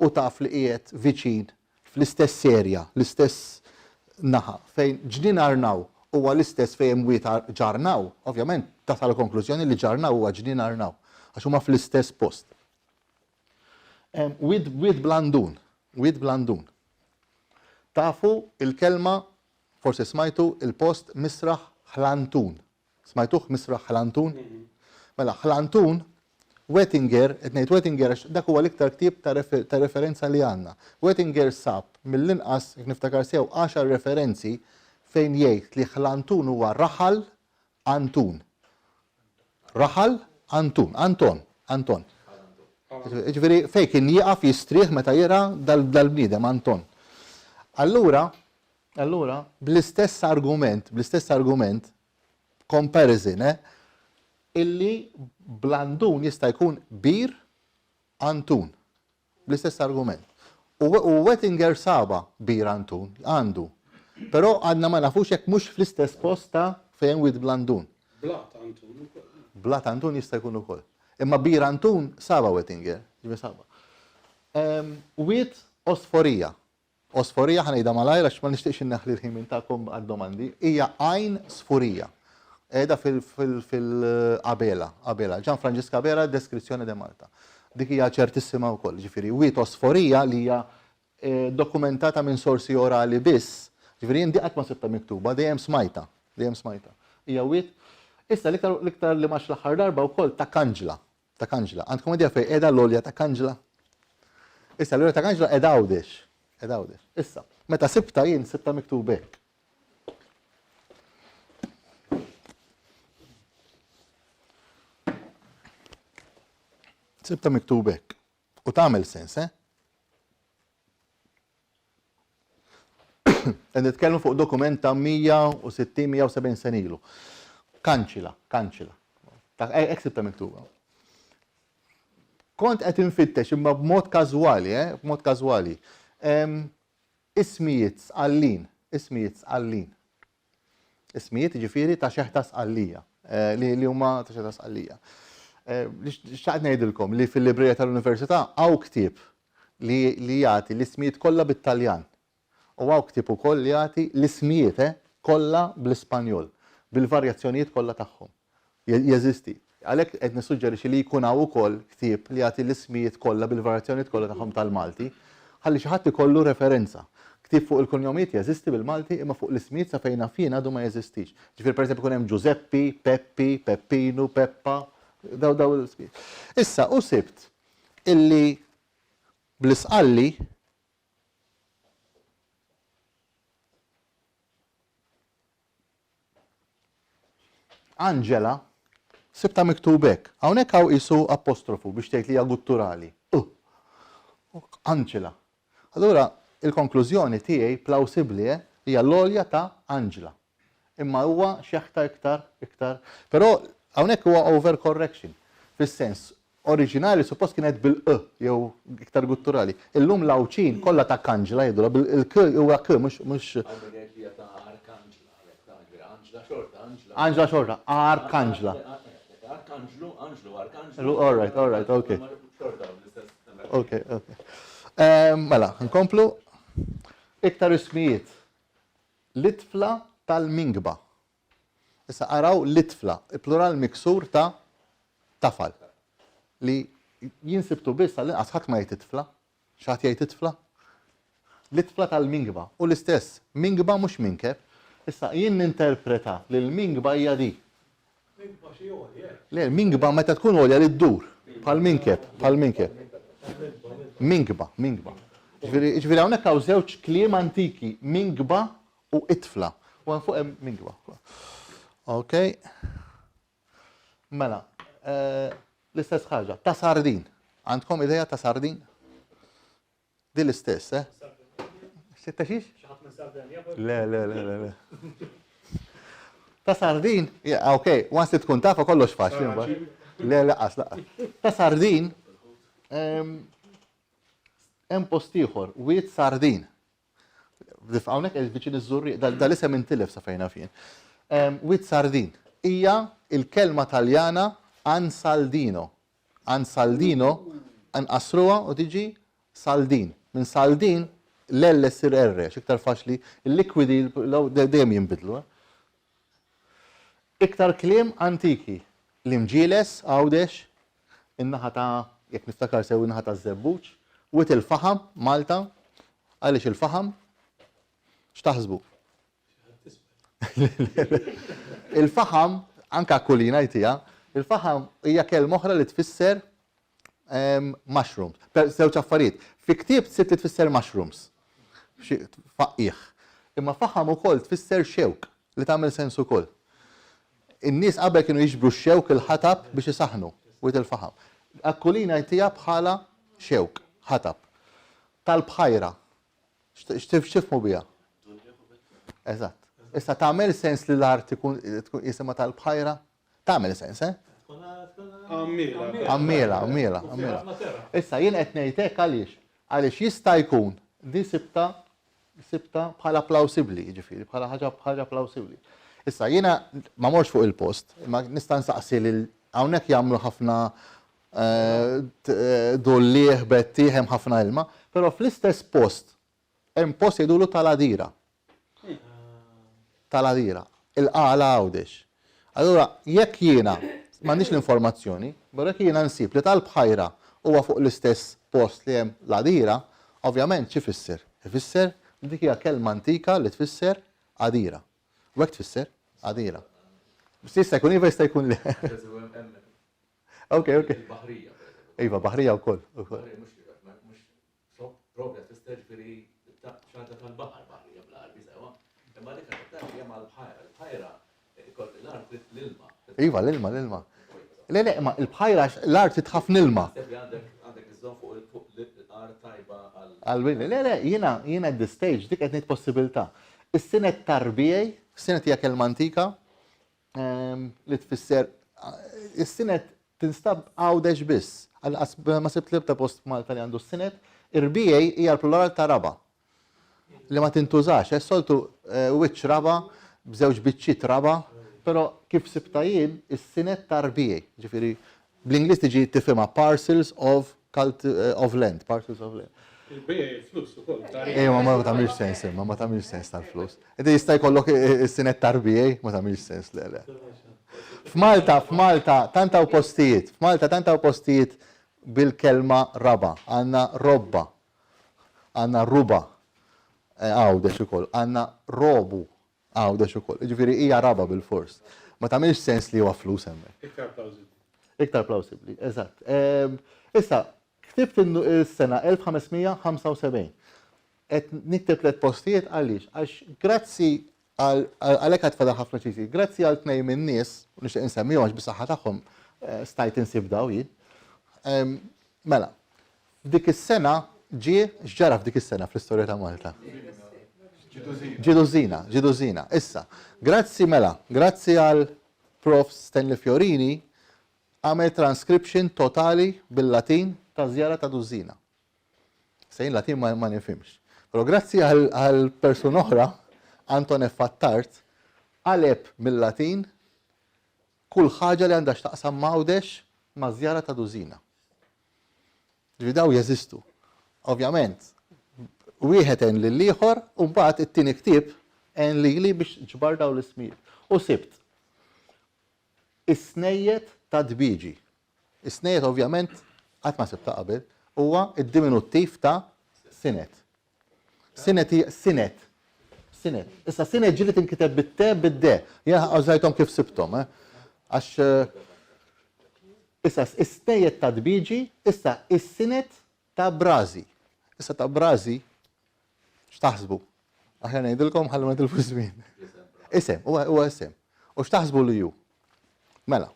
u taf li qiegħed viċin fl-istess serja, l-istess naħa fejn ġnien Arnaw huwa l-istess fejn hemm wiet Ġarnaw, ovvjament tasal konklużjoni li Ġarnaw huwa ġnien Arnaw għax huma fl-istess post. Wid Blandun. Tafu il-kelma, forse smajtu il-post Misraħ Ħlantun. Smajtuh Misraħ Ħlantun? Mela, Ħlantun, Wettinger, etnejt Wettinger, dak huwa l-iktar ktib ta' referenza li għandna. Wettinger sab mill-inqas, jekk niftakar sew, 10 referenzi fejn jgħid li Ħlantun huwa Raħal Antun. Raħal Antun, Anton. Ġifieri fejn kien jieqaf jistrieħ meta jara dal-bniedem Anton. Allura, bl-istess argument, comparison, illi Blandun jista' jkun Bir Antun. Bl-istess argument. U Wettinger saba Bir Antun, għandu. Però għadna ma nafux jekk mhux fl-istess posta fejn wid Blandun. Blat Antun jista' jkun ukoll. Imma Bir Antun saba Wettinger, saba. Wid Osforija. Osforija ħanejda malajra għax ma nixtieqx inneħli l-ħin tagħkom għad-domandi, hija għajn sfurija. Edha fil-Abela. Gian Franġiska Abela, deskrizzjoni de Malta. Dik hija ċertissima wkoll, ġifieri witosforija li hija dokumentata minn sorsi orali biss. Ġifieri jien qatt ma sibta miktuba, dejjem smajta. Hija wit. Issa l-iktar li max l-aħħar darba wkoll ta' kanġla. Għandkom idea fejn qiegħda l-olja ta' kanġla? Issa l-olja ta' kanġla qiegħda hawnhekk. Issa, meta sibta jien sibta miktub hekk. Sibta miktub hekk. U tagħmel sens, Qed nitkellmu fuq dokument ta' 160-170 sen ilu. Kanċila. Hekk sibta miktuba. Kont qed infittex imma b'mod każwali, b'mod każwali. Ismijiet sqallin. Ismijiet ġifieri ta' xeħta sqallija. Li huma ta' xeħta sqallija. Xtaqt ngħidilkom li fil-librerija tal-Università hawn ktieb li jagħti l-ismijiet kollha bit-Taljan. U hawn ktieb ukoll li jagħti l-ismijiet kollha bl-Ispanjol, bil-varjazzjonijiet kollha tagħhom. Jeżisti. Għalhekk qed nissuġġerixxi li jkun hawn ukoll ktieb li jagħti l-ismijiet kollha bil-varjazzjonijiet kollha tagħhom tal-Malti, ħalli xi ħadd ikollu referenza. Ktieb fuq il-kunjomijiet jeżisti bil-Malti imma fuq l-ismijiet sa fejn fien għadu ma jeżistix. Ġifier pereżempju ikun hemm Giuseppi, Peppi, Peppinu, Peppa, daw l-ismijiet. Issa u sibt illi bl-isqalli Angela sibta miktubek. Hawnhekk hawn isu apostrofu biex tgħid li hija gutturali. Angela. Allura il-konklużjoni tiegħi plawsibbli hija l-olja ta' Angela. Imma huwa xeħta iktar. Però hawnhekk huwa overcorrection. Fis-sens oriġinali suppost kienet bil-q jew iktar gutturali. Illum l-awċin kollha ta' Angela jgħidula bil-k huwa k mhux Angela xorta, Arkangela. All right, okay. Okay. Mela, nkomplu. Iktar ismijiet. Litfla tal-mingba. Issa araw litfla, plural miksur ta' tafal. Li jinsibtu biss għal-inqas ħadd ma jtitfla. X'ħadd jgħid titfla? Litfla tal-mingba. U l-istess, mingba mhux minkeb. Issa jien ninterpreta li l-mingba hija di. Mingba xi għolja. Le, mingba meta tkun għolja li ddur. Bħal minkeb. Mingba. Ġifieri hawnhekk hawn żewġ kliem antiki, mingba u itfla. U għan fuq hemm mingba. Okay. Mela, l-istess ħaġa, ta' sardin. Għandkom idea ta' sardin? Di l-istess, Sitta xiex? Le. Ta' sardin, ok, once tkun tafa kollox faċli. Le, laqas. Ta' sardin, hemm post ieħor, wiet sardin. Hawnhekk viċin iż-żurri, dal-isem intilef sa fejna fien. Wiet sardin. Hija il-kelma Taljana ansaldino. Ansaldino, anqasruha u tiġi saldin. Min saldin l-L sir R, x'iktar faċli, il-likwidi dejjem jinbidlu. Iktar kliem antiki. L-imġieles, għawdex, in-naħa ta' jekk niftakar sew in-naħa ta' żebbuġ, wit il-faħam, Malta, għaliex il-faħam, x'taħsbu? Il-faħam, anka kulina jtija, il-faħam hija kelma oħra li tfisser mushrooms. Żewġ affarijiet. Fi ktieb sitt tfisser mushrooms. Faqqih. Imma faħam ukoll tfisser xewk li tagħmel sens ukoll. In-nies qabel kienu jiġbru x-xewk il-ħatab biex isaħnu wit il-faħam. Akkulina jtija bħala xewk, ħatab. Tal-bħajra. X'tifhmu biha? Eżatt. Issa tagħmel sens li l-art ikun jisimha tal-bħajra? Tagħmel sens, Ammira. Issa jien qed ngħid hekk għaliex? Għaliex jista' jkun di sibta bħala plawsibbli, jiġifieri, bħala ħaġa plawsibbli. Issa jiena ma morx fuq il-post, imma nista' nsaqsi lil hawnhekk jagħmlu ħafna dollieħ bettieħ hemm ħafna ilma, però fl-istess post hemm post jgħidulu tal-adira. Tal-adira. Il-qala għawdex. Allura, jekk jiena, m'għandix l-informazzjoni, però jekk jiena nsib li tal-bħajra huwa fuq l-istess post li hemm l-għadira, ovvjament xi fisser? Ifisser dik hija kelma antika li tfisser għadira. U hekk tfisser għadira. Jista' jkun iva jista' jkun le. Ok. Il-baħrija. Iva, baħrija wkoll. Baħrija mhux propja tista' ġifieri xanta tal-baħar baħrija bl-arbi sewa. Imma dik hija mal-bħajra. Il-bħajra l-art l-ilma. Iva, l-ilma. Le, ma il-bħajra l-art titħaf nilma. Għandek iżżomm fuq l-art tajba Għal-wili, le, jiena at this stage, dik qed possibilità. Is-sinet tarbijaj, is-sinet hija kelma antika li tfisser, is-sinet tinstab għawdex biss. Ma sibt libta post Malta li għandu s-sinet, irbijaj hija l-plural ta' raba. Li ma tintużax, soltu wiċċ raba, bżewġ biċċiet raba, pero kif sibtajin, is-sinet tarbijaj. Ġifieri, bl-Ingliż tiġi tifhimha parcels of land, parcels of land. Il-bija il-flus u koll. Ma tamilx sens, ma tamilx sens tal-flus. Inti jista' jkollok is-sinet tarbijaj, ma tamilx sens, le. F'Malta tantaw postijiet bil-kelma raba, għanna robba, għanna ruba, għawdex ukoll, għanna robu, għawdex ukoll. Ġifieri hija raba bil-fors. Ma tamilx sens li huwa flus hemmhekk. Iktar plausibli, eżatt. Issa, ktibt is-sena 1575. Et niktib let postijiet għaliex, għax grazzi għalhekk qed fadal ħafna ċisi, grazzi għal tnejn min-nies, u nixtieq insemmihom għax bis-saħħa tagħhom stajt insib daw jien. Mela, f'dik is-sena x'ġara f'dik is-sena fl-istorja ta' Malta? Ġiduzina. Issa, grazzi għal Prof Stanley Fiorini għamel transcription totali bil-Latin ta' żjara ta' Dużina. Sejn Latin ma nifhimx. Però grazzi għal person oħra, Anton F. Attart, għaleb mill-Latin kull ħaġa li għandha x'taqsam mawdex ma' żjara ta' Dużina. Ġvidaw jeżistu. Ovvjament, wieħed en lill-ieħor u mbagħad it-tieni ktieb en lili biex ġbar daw l-ismijiet. U sibt is-snejjed ta' dbiġi. Is-snejjed ovvjament qatt ma sibta qabel huwa id-diminuttiv ta' sinet. Sinet. Issa sinet ġieli tinkiteb bit-te bid-de. Jien għażajthom kif sibthom, għax issa is-snejjed ta' dbiġi, issa is-sinet ta' brażi. Issa ta' brażi x'taħsbu? Aħjar ngħidilkom ħallu ma tilfu żmien. Isem, huwa isem. U x'taħsbu li ju? Mela.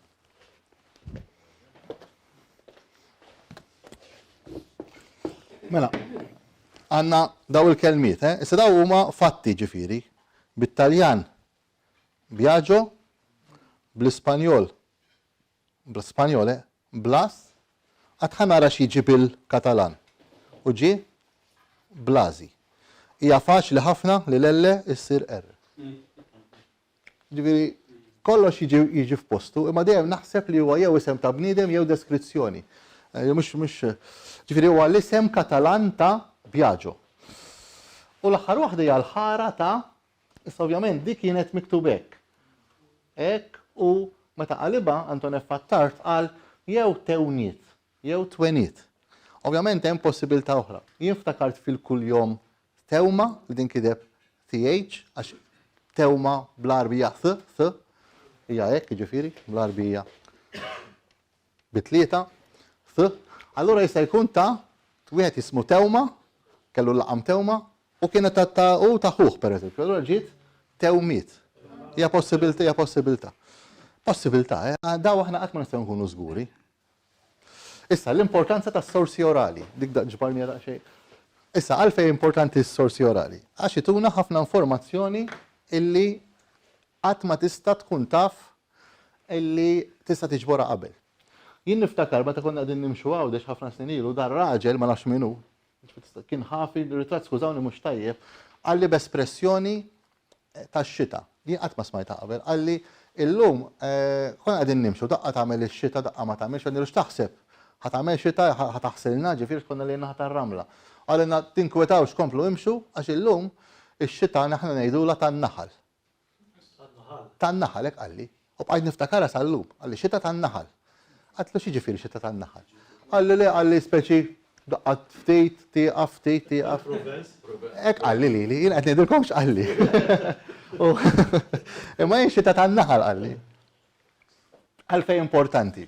Mela, għanna daw il-kelmiet, issa daw huma fatti ġifiri, bit-Taljan Biagio, bl-Ispanjol, Blas, għatħanara xieġi bil-Katalan, u ġi Blazi. Hija faċli ħafna li l-elle issir R. Ġifiri, kollox jiġi f'postu, imma dejjem naħseb li huwa jew isem ta' bniedem jew deskrizzjoni. Ġifieri huwa l-isem Katalan ta' Biagio. U l-aħħar waħda hija l-ħara ta' issa ovvjament dik kienet miktub hekk. Hekk u meta qaliba Anton F. Attart qal jew tewniet, jew tweniet. Ovvjament hemm possibilità oħra. Jien ftakart fil-kuljom tewma li din kideb TH għax tewma bl-arbija th, hija hekk jiġifieri bl-arbija bitlieta th. Allura jista' jkun ta' wieħed jismu tewma, kellu laqam tewma u kienet ta' ħuħ pereżempju. Allura ġiet tewmiet. Hija possibilità. Possibilità, daw aħna qatt ma nistgħu nkunu żguri. Issa l-importanza tas-sorsi orali, dik ġbarni daqsxejn. Issa għalfejn importanti s-sorsi orali? Għax ituna ħafna informazzjoni illi qatt ma tista' tkun taf illi tista' tiġbora qabel. Jien niftakar meta konna qegħdin nimxu għawdex ħafna snin ilu dar raġel ma nafx minnu, kien ħafi ritratt skużawni mhux tajjeb, għalli b'espressjoni tax-xita. Jien qatt ma smajta qabel, għalli illum konna qegħdin nimxu daqqa tagħmel ix-xita daqqa ma tagħmelx għandilu x'taħseb. Ħatagħmel xita ħataħsilna ġifieri konna lejna ħatar-ramla. Għalina tinkwetawx komplu imxu għax illum ix-xita naħna ngħidula tan-naħal. Tan-naħal hekk qalli. U bqajt niftakara sal-lum, għalli xita tan-naħal. Għatlu xi ġifieri xita tan-naħal. Għalli le għalli speċi daqqat ftit, tieqaf, ftit, tieqaf. Ek għalli li, jien qed ngħidilkom x'qalli. Imma jien xita tan-naħal għalli. Għalfejn importanti.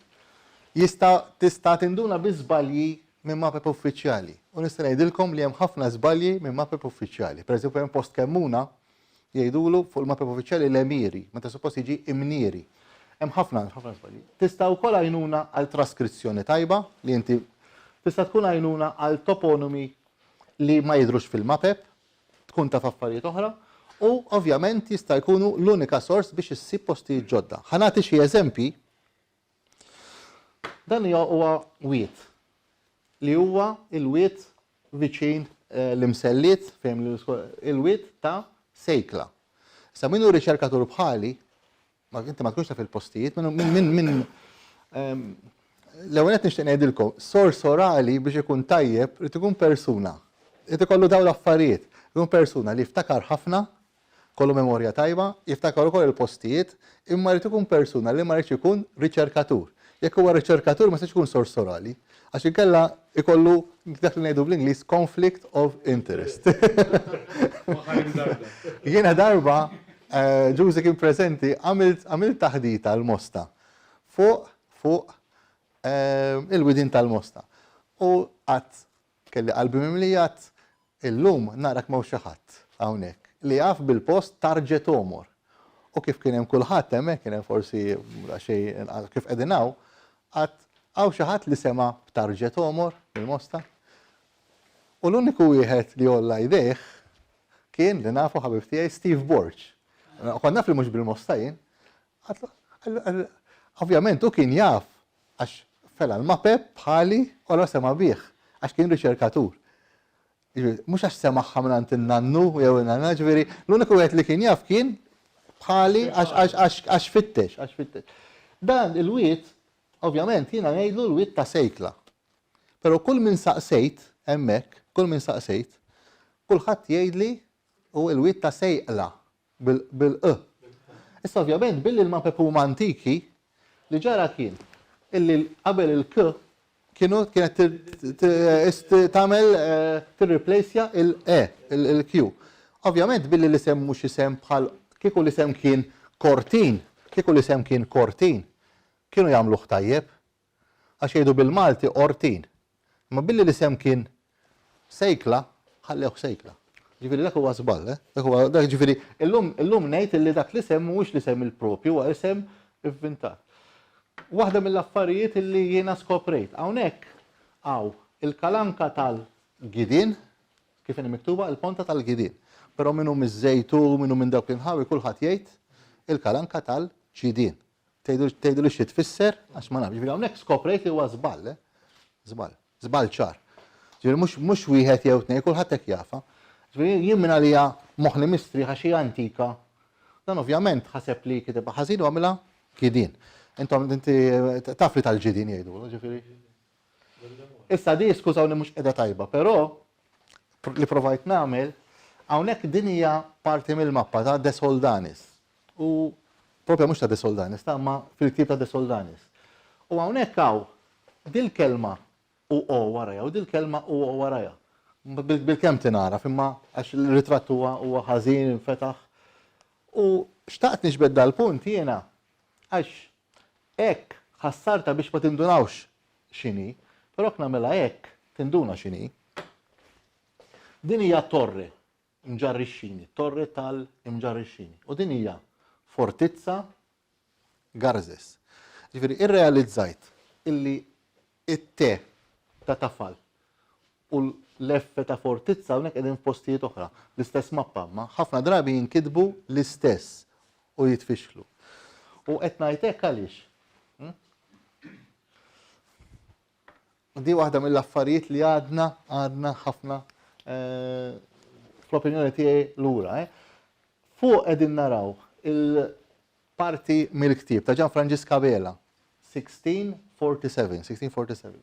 Tista' tinduna bi żbalji minn mapep uffiċjali. U nista' ngħidilkom li hemm ħafna żbalji minn mapep uffiċjali. Pereżempju hemm post kemmuna jgħidulu fuq il-mapep uffiċjali l-emiri, meta suppost jiġi imnieri. Hemm ħafna żbalji. Tista' wkoll għajnuna għal traskrizzjoni tajba li inti tista' tkun għajnuna għal toponimi li ma jidrux fil-mapep, tkun ta' affarijiet oħra, u ovvjament jista' jkunu l-unika sors biex issib postijiet ġodda. Ħanati xi eżempji. Dan huwa wiet li huwa il-wiet viċin l-imselliet, fejn il-wiet ta' sejkla. Sa minnu riċerkatur bħali, ma inti ma tkunx taf il-postijiet, minn l-ewwel qed nixtieq ngħidilkom, sors orali biex ikun tajjeb irid ikun persuna. Irid ikollu dawn l-affarijiet. Ikun persuna li jiftakar ħafna, kollu memorja tajba, jiftakar ukoll il-postijiet, imma irid ikun persuna li ma rridx ikun riċerkatur. Jekk huwa riċerkatur ma se ikun sors orali, għax inkella ikollu dak li ngħidu bl-Ingliż conflict of interest. Jiena darba ġużi kien preżenti għamilt taħdita l-mosta fuq il-widin tal-mosta. U qatt kelli qalbi mimlijat illum narak ma' xi ħadd hawnhekk li jaf bil-post tarġet omor. U kif kien hemm kulħadd hemmhekk kien hemm forsi xejn kif qegħdin hawn, qatt hawn xi ħadd li sema' b'tarġet omor bil-mosta. U l-uniku wieħed li olla jdejh kien li nafu ħabib tiegħi Steve Borch. Konna naf li mhux bil-mosta jien. Ovvjament u kien jaf għax fela l-mapep bħali u għal sema' bih għax kien riċerkatur. Mhux għax semaħħa minn in-nannu jew in-nanna, ġifieri l-uniku wieħed li kien jaf kien bħali għax fittex. Dan il-wiet, ovvjament, jiena ngħidlu l-wiet ta' sejkla. Però kull min saqsejt, hemmhekk, kulħadd jgħidli u l-wiet ta' sejqla bil-q. Issa ovvjament billi l-mapep huma antiki li ġara kien illi qabel il-k kienet tagħmel tirreplaceja il-e, il-q. Ovvjament billi l-isem mhux isem bħal kieku l-isem kien Kortin, kienu jagħmluh tajjeb, għax jgħidu bil-Malti Ortin. Ma billi l-isem kien Sejkla, ħallewh Sejkla. Ġifieri dak huwa żball, dak ġifieri illum ngħid illi dak l-isem mhuwiex l-isem il-propju, huwa isem ivvintat. Waħda mill-affarijiet illi jiena skoprejt, hawnhekk hawn il-kalanka tal-Gidin, kif inhi miktuba, il-ponta tal-Gidin. Però minnu miż-żejtu, minnu minn dawk l-inħawi, kulħadd jgħid il-kalanka tal-ċidin. Tgħidu li xi tfisser għax ma nafx. Ġifieri hawnhekk skoprejt li huwa żball, żball ċar. Ġifieri mhux wieħed jew tnejn, kulħadd hekk jafa. Ġifieri jien minn għalija moħħli mistrieħa xi antika. Dan ovvjament ħaseb li kitibha ħażin u għamilha Gidin. Inti taf li tal-ġidin jgħidu, ġifieri. Issa di skużawni mhux qiegħda tajba, però li provajt nagħmel hawnhekk din hija parti mill-mappa ta' De Soldanis. U propja mhux ta' De Soldanis, ta' ma fil-ktieb ta' De Soldanis. U hawnhekk hawn dil-kelma u o waraja u dil-kelma u o waraja. Bil-kemm tinara, imma għax il-ritratt huwa ħażin infetaħ. U xtaqt nixbed dal-punt jiena għax hekk ħassarta biex ma tindunawx x'inhi, però nagħmilha hekk tinduna x'inhi. Din hija torri Mġarrixxini, torri tal-Mġarrixxini. U din hija Fortizza Garzes. Ġifieri irrealizzajt illi it-te ta' tafal u l-F ta' Fortizza hawnhekk qegħdin f'postijiet oħra, l-istess mappa, ma ħafna drabi jinkitbu l-istess u jitfixklu. U qed ngħid hekk għaliex? Di waħda mill-affarijiet li għadna ħafna fl-opinjoni tiegħi lura. Fuq qegħdin naraw il-parti mill-ktieb ta' Gianfrancesca Bela, 1647.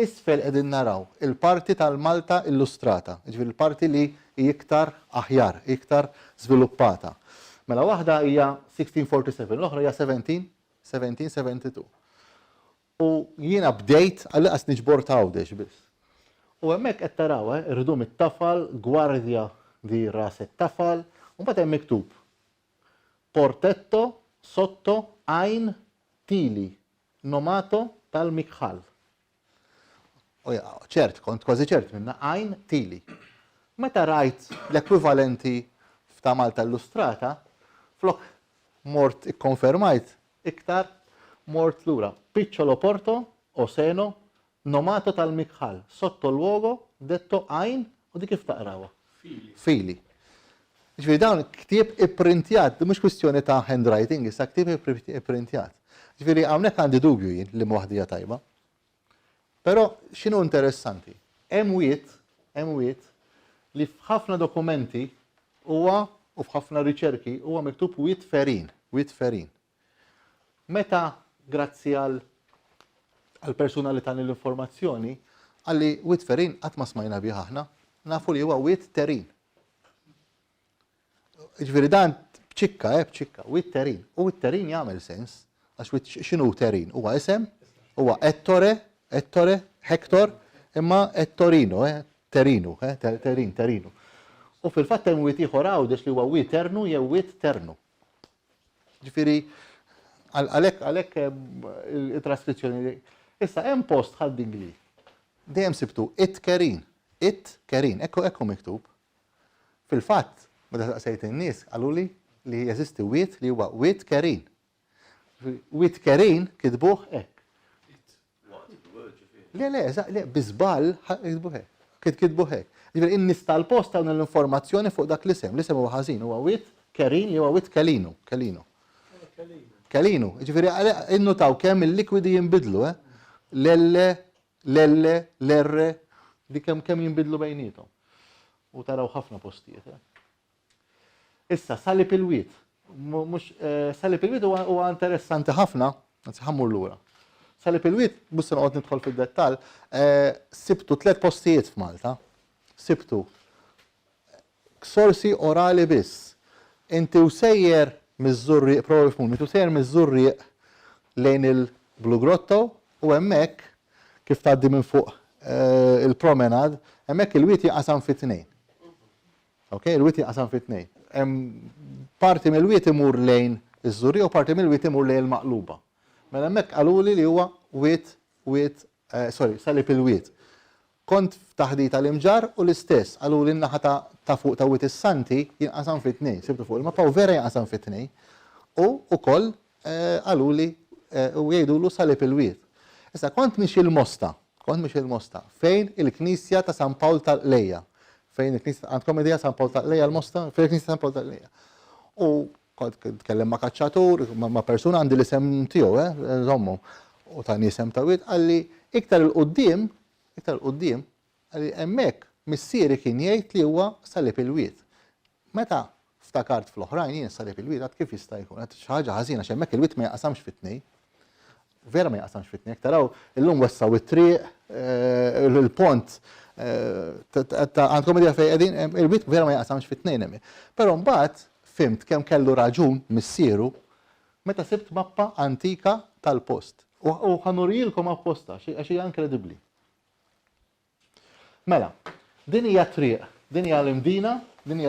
Isfel qegħdin naraw il-parti tal-Malta Illustrata, ġifieri il-parti li iktar aħjar, iktar żviluppata. Mela waħda hija 1647, l-oħra hija 1772. U jiena bdejt għal-qas niġbor ta' għawdex biss. U hemmhekk qed taraw irdum it-tafal, gwardja di ras it-tafal, u mbagħad hemm miktub Portetto sotto għajn tili, nomato tal-Mikħal. ċert, kont kważi ċert minna, għajn tili. Meta rajt l-ekwivalenti f'ta' Malta illustrata, flok mort ikkonfermajt iktar mort lura. Picciolo Porto, Oseno, nomato tal-Mikħal, sotto l-luogo, detto għajn, u di kif taqrawa? Fili. Ġviri dawn ktib ipprintjat, mux kwistjoni ta' handwriting, issa ktib ipprintjat. Ġviri għamnek għandi dubju jien li muħdija tajba. Pero xinu interessanti? Hemm wiet li f'ħafna dokumenti huwa u f'ħafna riċerki huwa miktub wiet ferin. Meta grazzi għal persuna li tani l-informazzjoni għalli wiet ferin qatt ma smajna bih aħna, nafu li huwa wiet terin. Ġifieri dan bċikka, wiet terin. U wiet terin jagħmel sens, għax x'inhu terin? Huwa isem, huwa Ettore, Hector, imma Ettorino, Terinu. U fil-fatt hemm wiet ieħor għawdex li huwa wiet ternu jew wiet ternu. Ġifieri għalhekk it-traskrizzjoni. Issa hemm post ħadding li dejjem sibtu it kerin, ekku miktub. Fil-fatt, meta saqsejt in-nies qalu li jeżisti wiet li huwa wiet kerin. Wiet kerin kitbuh hekk. Le, bizbal, kitbuh hekk. Ġifieri in-nies tal-post hawn l-informazzjoni fuq dak l-isem. L-isem huwa ħażin, huwa wiet kerin li huwa wiet Kalino. Kalino. Ġifieri innutaw kemm il-likwidi jinbidlu, l-elle, l-erre, li kemm jinbidlu bejnietom. U taraw ħafna postijiet. Issa, salib il-wiet. Salib il-wiet huwa interessanti ħafna, anzi ħammur lura. Salib il-wiet, bussa noqgħod nidħol fid-dettall, sibtu 3 postijiet f'Malta. Sibtu sorsi orali biss. Inti usejjer miż-żurriq, provi f'mun, inti usejjer miż-żurriq lejn il-Blue Grotto u hemmhekk kif tgħaddi minn fuq il-promenad, hemmhekk il-wiet jinqasam fi 2. Okay, il-wiet jinqasam fi 2. Parti mill-wiet imur lejn iż-żurriq u parti mill-wiet imur lejn il-maqluba. Mela hemmhekk qaluli li huwa salib il-wiet. Kont f'taħdita l-imġar u l-istess, qaluli n-naħa ta' fuq ta' wiet is-santi jinqasam fi 2, sibtu fuq il-mappa u vera jinqasam fi 2. U wkoll qaluli u jgħidulu salib il-wiet. Issa kont mix il-Mosta, fejn il-Knisja ta' San Pawl tal-Qlejja. Fejn il-Knisja għandkom idea San Pawl tal-Qlejja l-Mosta? Fejn il-Knisja San Pawl tal-Qlejja. U tkellem ma' kaċċatur, ma' persuna għandi l-isem tiegħu, żommu, u tani isem ta' wiet, għalli iktar il-qudiem, għalli hemmhekk missieri kien jgħid li huwa salib il-wiet. Meta ftakart fl-oħrajn jien salib il-wiet għad kif jista' jkun, għad xi ħaġa ħażina għax hemmhekk il-wiet ma jaqsamx fit-2. Vera ma jaqsamx fit-2, taraw illum wessaw it-triq, il-pont, għandkom idea fejn qegħdin, il-wiet vera ma jaqsamx fit-2 hemm. Però mbagħad fimt kemm kellu raġun missieru meta sibt mappa antika tal-post. U ħanurijilkom apposta, għax hija inkredibbli. Mela, din hija triq, din hija l-imdina, din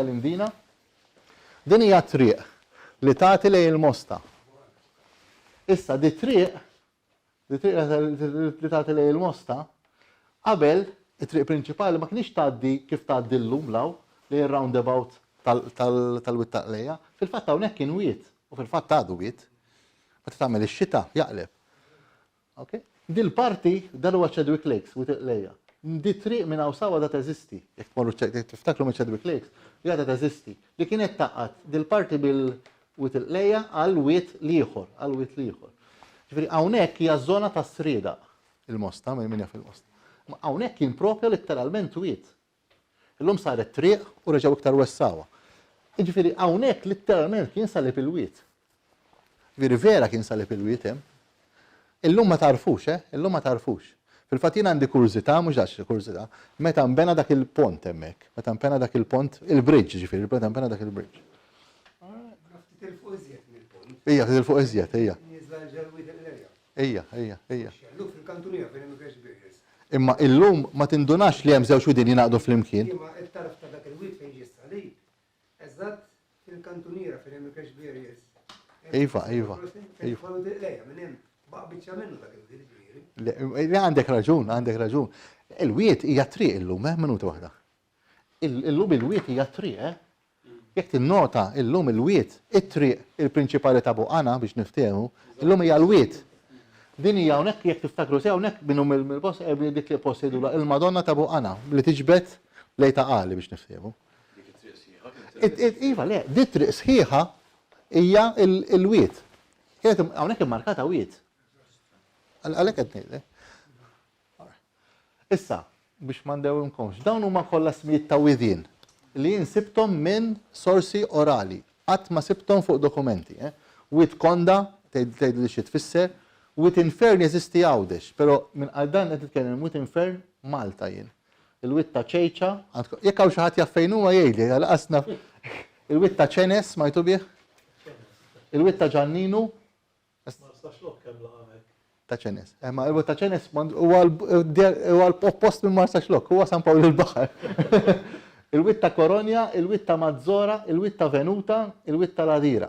hija triq li tagħti lejn il-Mosta. Issa di triq li tagħti lejn il-Mosta, qabel it-triq prinċipali ma kienx tgħaddi kif tgħaddi llum law li roundabout tal-wiet taqlejja. Fil-fatt hawnhekk kien wiet, u fil-fatt għadu wiet. Meta tagħmel ix-xita jaqleb. Okay? Dil-parti dan huwa Chadwick Lakes, wiet taqlejja. Di triq minn hawn sawa da teżisti. Jekk tmorru tiftakru minn Chadwick Lakes, hija da teżisti. Li kienet taqgħad dil-parti bil-wiet taqlejja għal wiet ieħor, Ġifieri hawnhekk hija żona ta' srieda il-Mosta, minn fil-Mosta. Ma hawnhekk kien propja letteralment wiet. Illum saret triq u reġgħu iktar wessawa. Ġifieri hawnhekk letteralment kien salib il-wiet. Ġifieri vera kien salib il-wiet hemm. Illum ma tarfux, illum ma tarfux. Fil-fatt jien għandi kurżità, mhux daqs kurżità, meta nbena dak il-pont hemmhekk, meta nbena dak il-pont, il-bridge ġifieri, meta nbena dak il-bridge. Ija, fuq iżjed, ija. Nizla l-ġalwit l-erja. Ija. Xallu fil-kantunija fejn hemm il-cash barriers. Imma illum ma tindunax li hemm żewġ widin jingħaqdu flimkien. Imma it-tarf ta' dak il-wit fejn ġista li, eżatt fil-kantuniera fejn hemm il-cash barriers. Iva. Lejja, minn hemm baqbiċċa minnu dak il-wit. Li għandek raġun. Il-wiet hija triq illum, minuta waħda. Illum il-wiet hija triq, Jekk tinnota illum il-wiet, it-triq il-prinċipali ta' Buqana biex niftehmu, illum hija l-wiet. Din hija hawnhekk jekk tiftakru sew hawnhekk minnhom il-post dik li possedula il-Madonna ta' Buqana li tiġbed lej ta' qali biex niftehmu. Iva, le, di triq sħiħa hija il-wiet. Kienet hawnhekk immarkata wiet. Għalhekk qed ngħid. Issa, biex ma ndewwimkomx, dawn huma kollha smijiet ta' widien li jinsibtom minn sorsi orali, qatt ma sibtom fuq dokumenti. Wit konda, tgħidu li xi tfisser, wit infern jeżisti għawdex, però minn għaddan qed titkellem wit infern Malta jien. Il-wit ta' ċejċa, jekk hawn xi ħadd jaffejnu ma jgħidli, għalqasna il-wit ta' ċenes ma jtubih, il-wit ta' Ġanninu, ta' ċenes. Ma il-wit ta' ċenes huwa l-oppost minn Marsa Xlok, huwa San Pawl il-Baħar. Il-wit ta' Koronja, il-wit ta' Mazzora, il-wit ta' Venuta, il-wit ta' Ladira.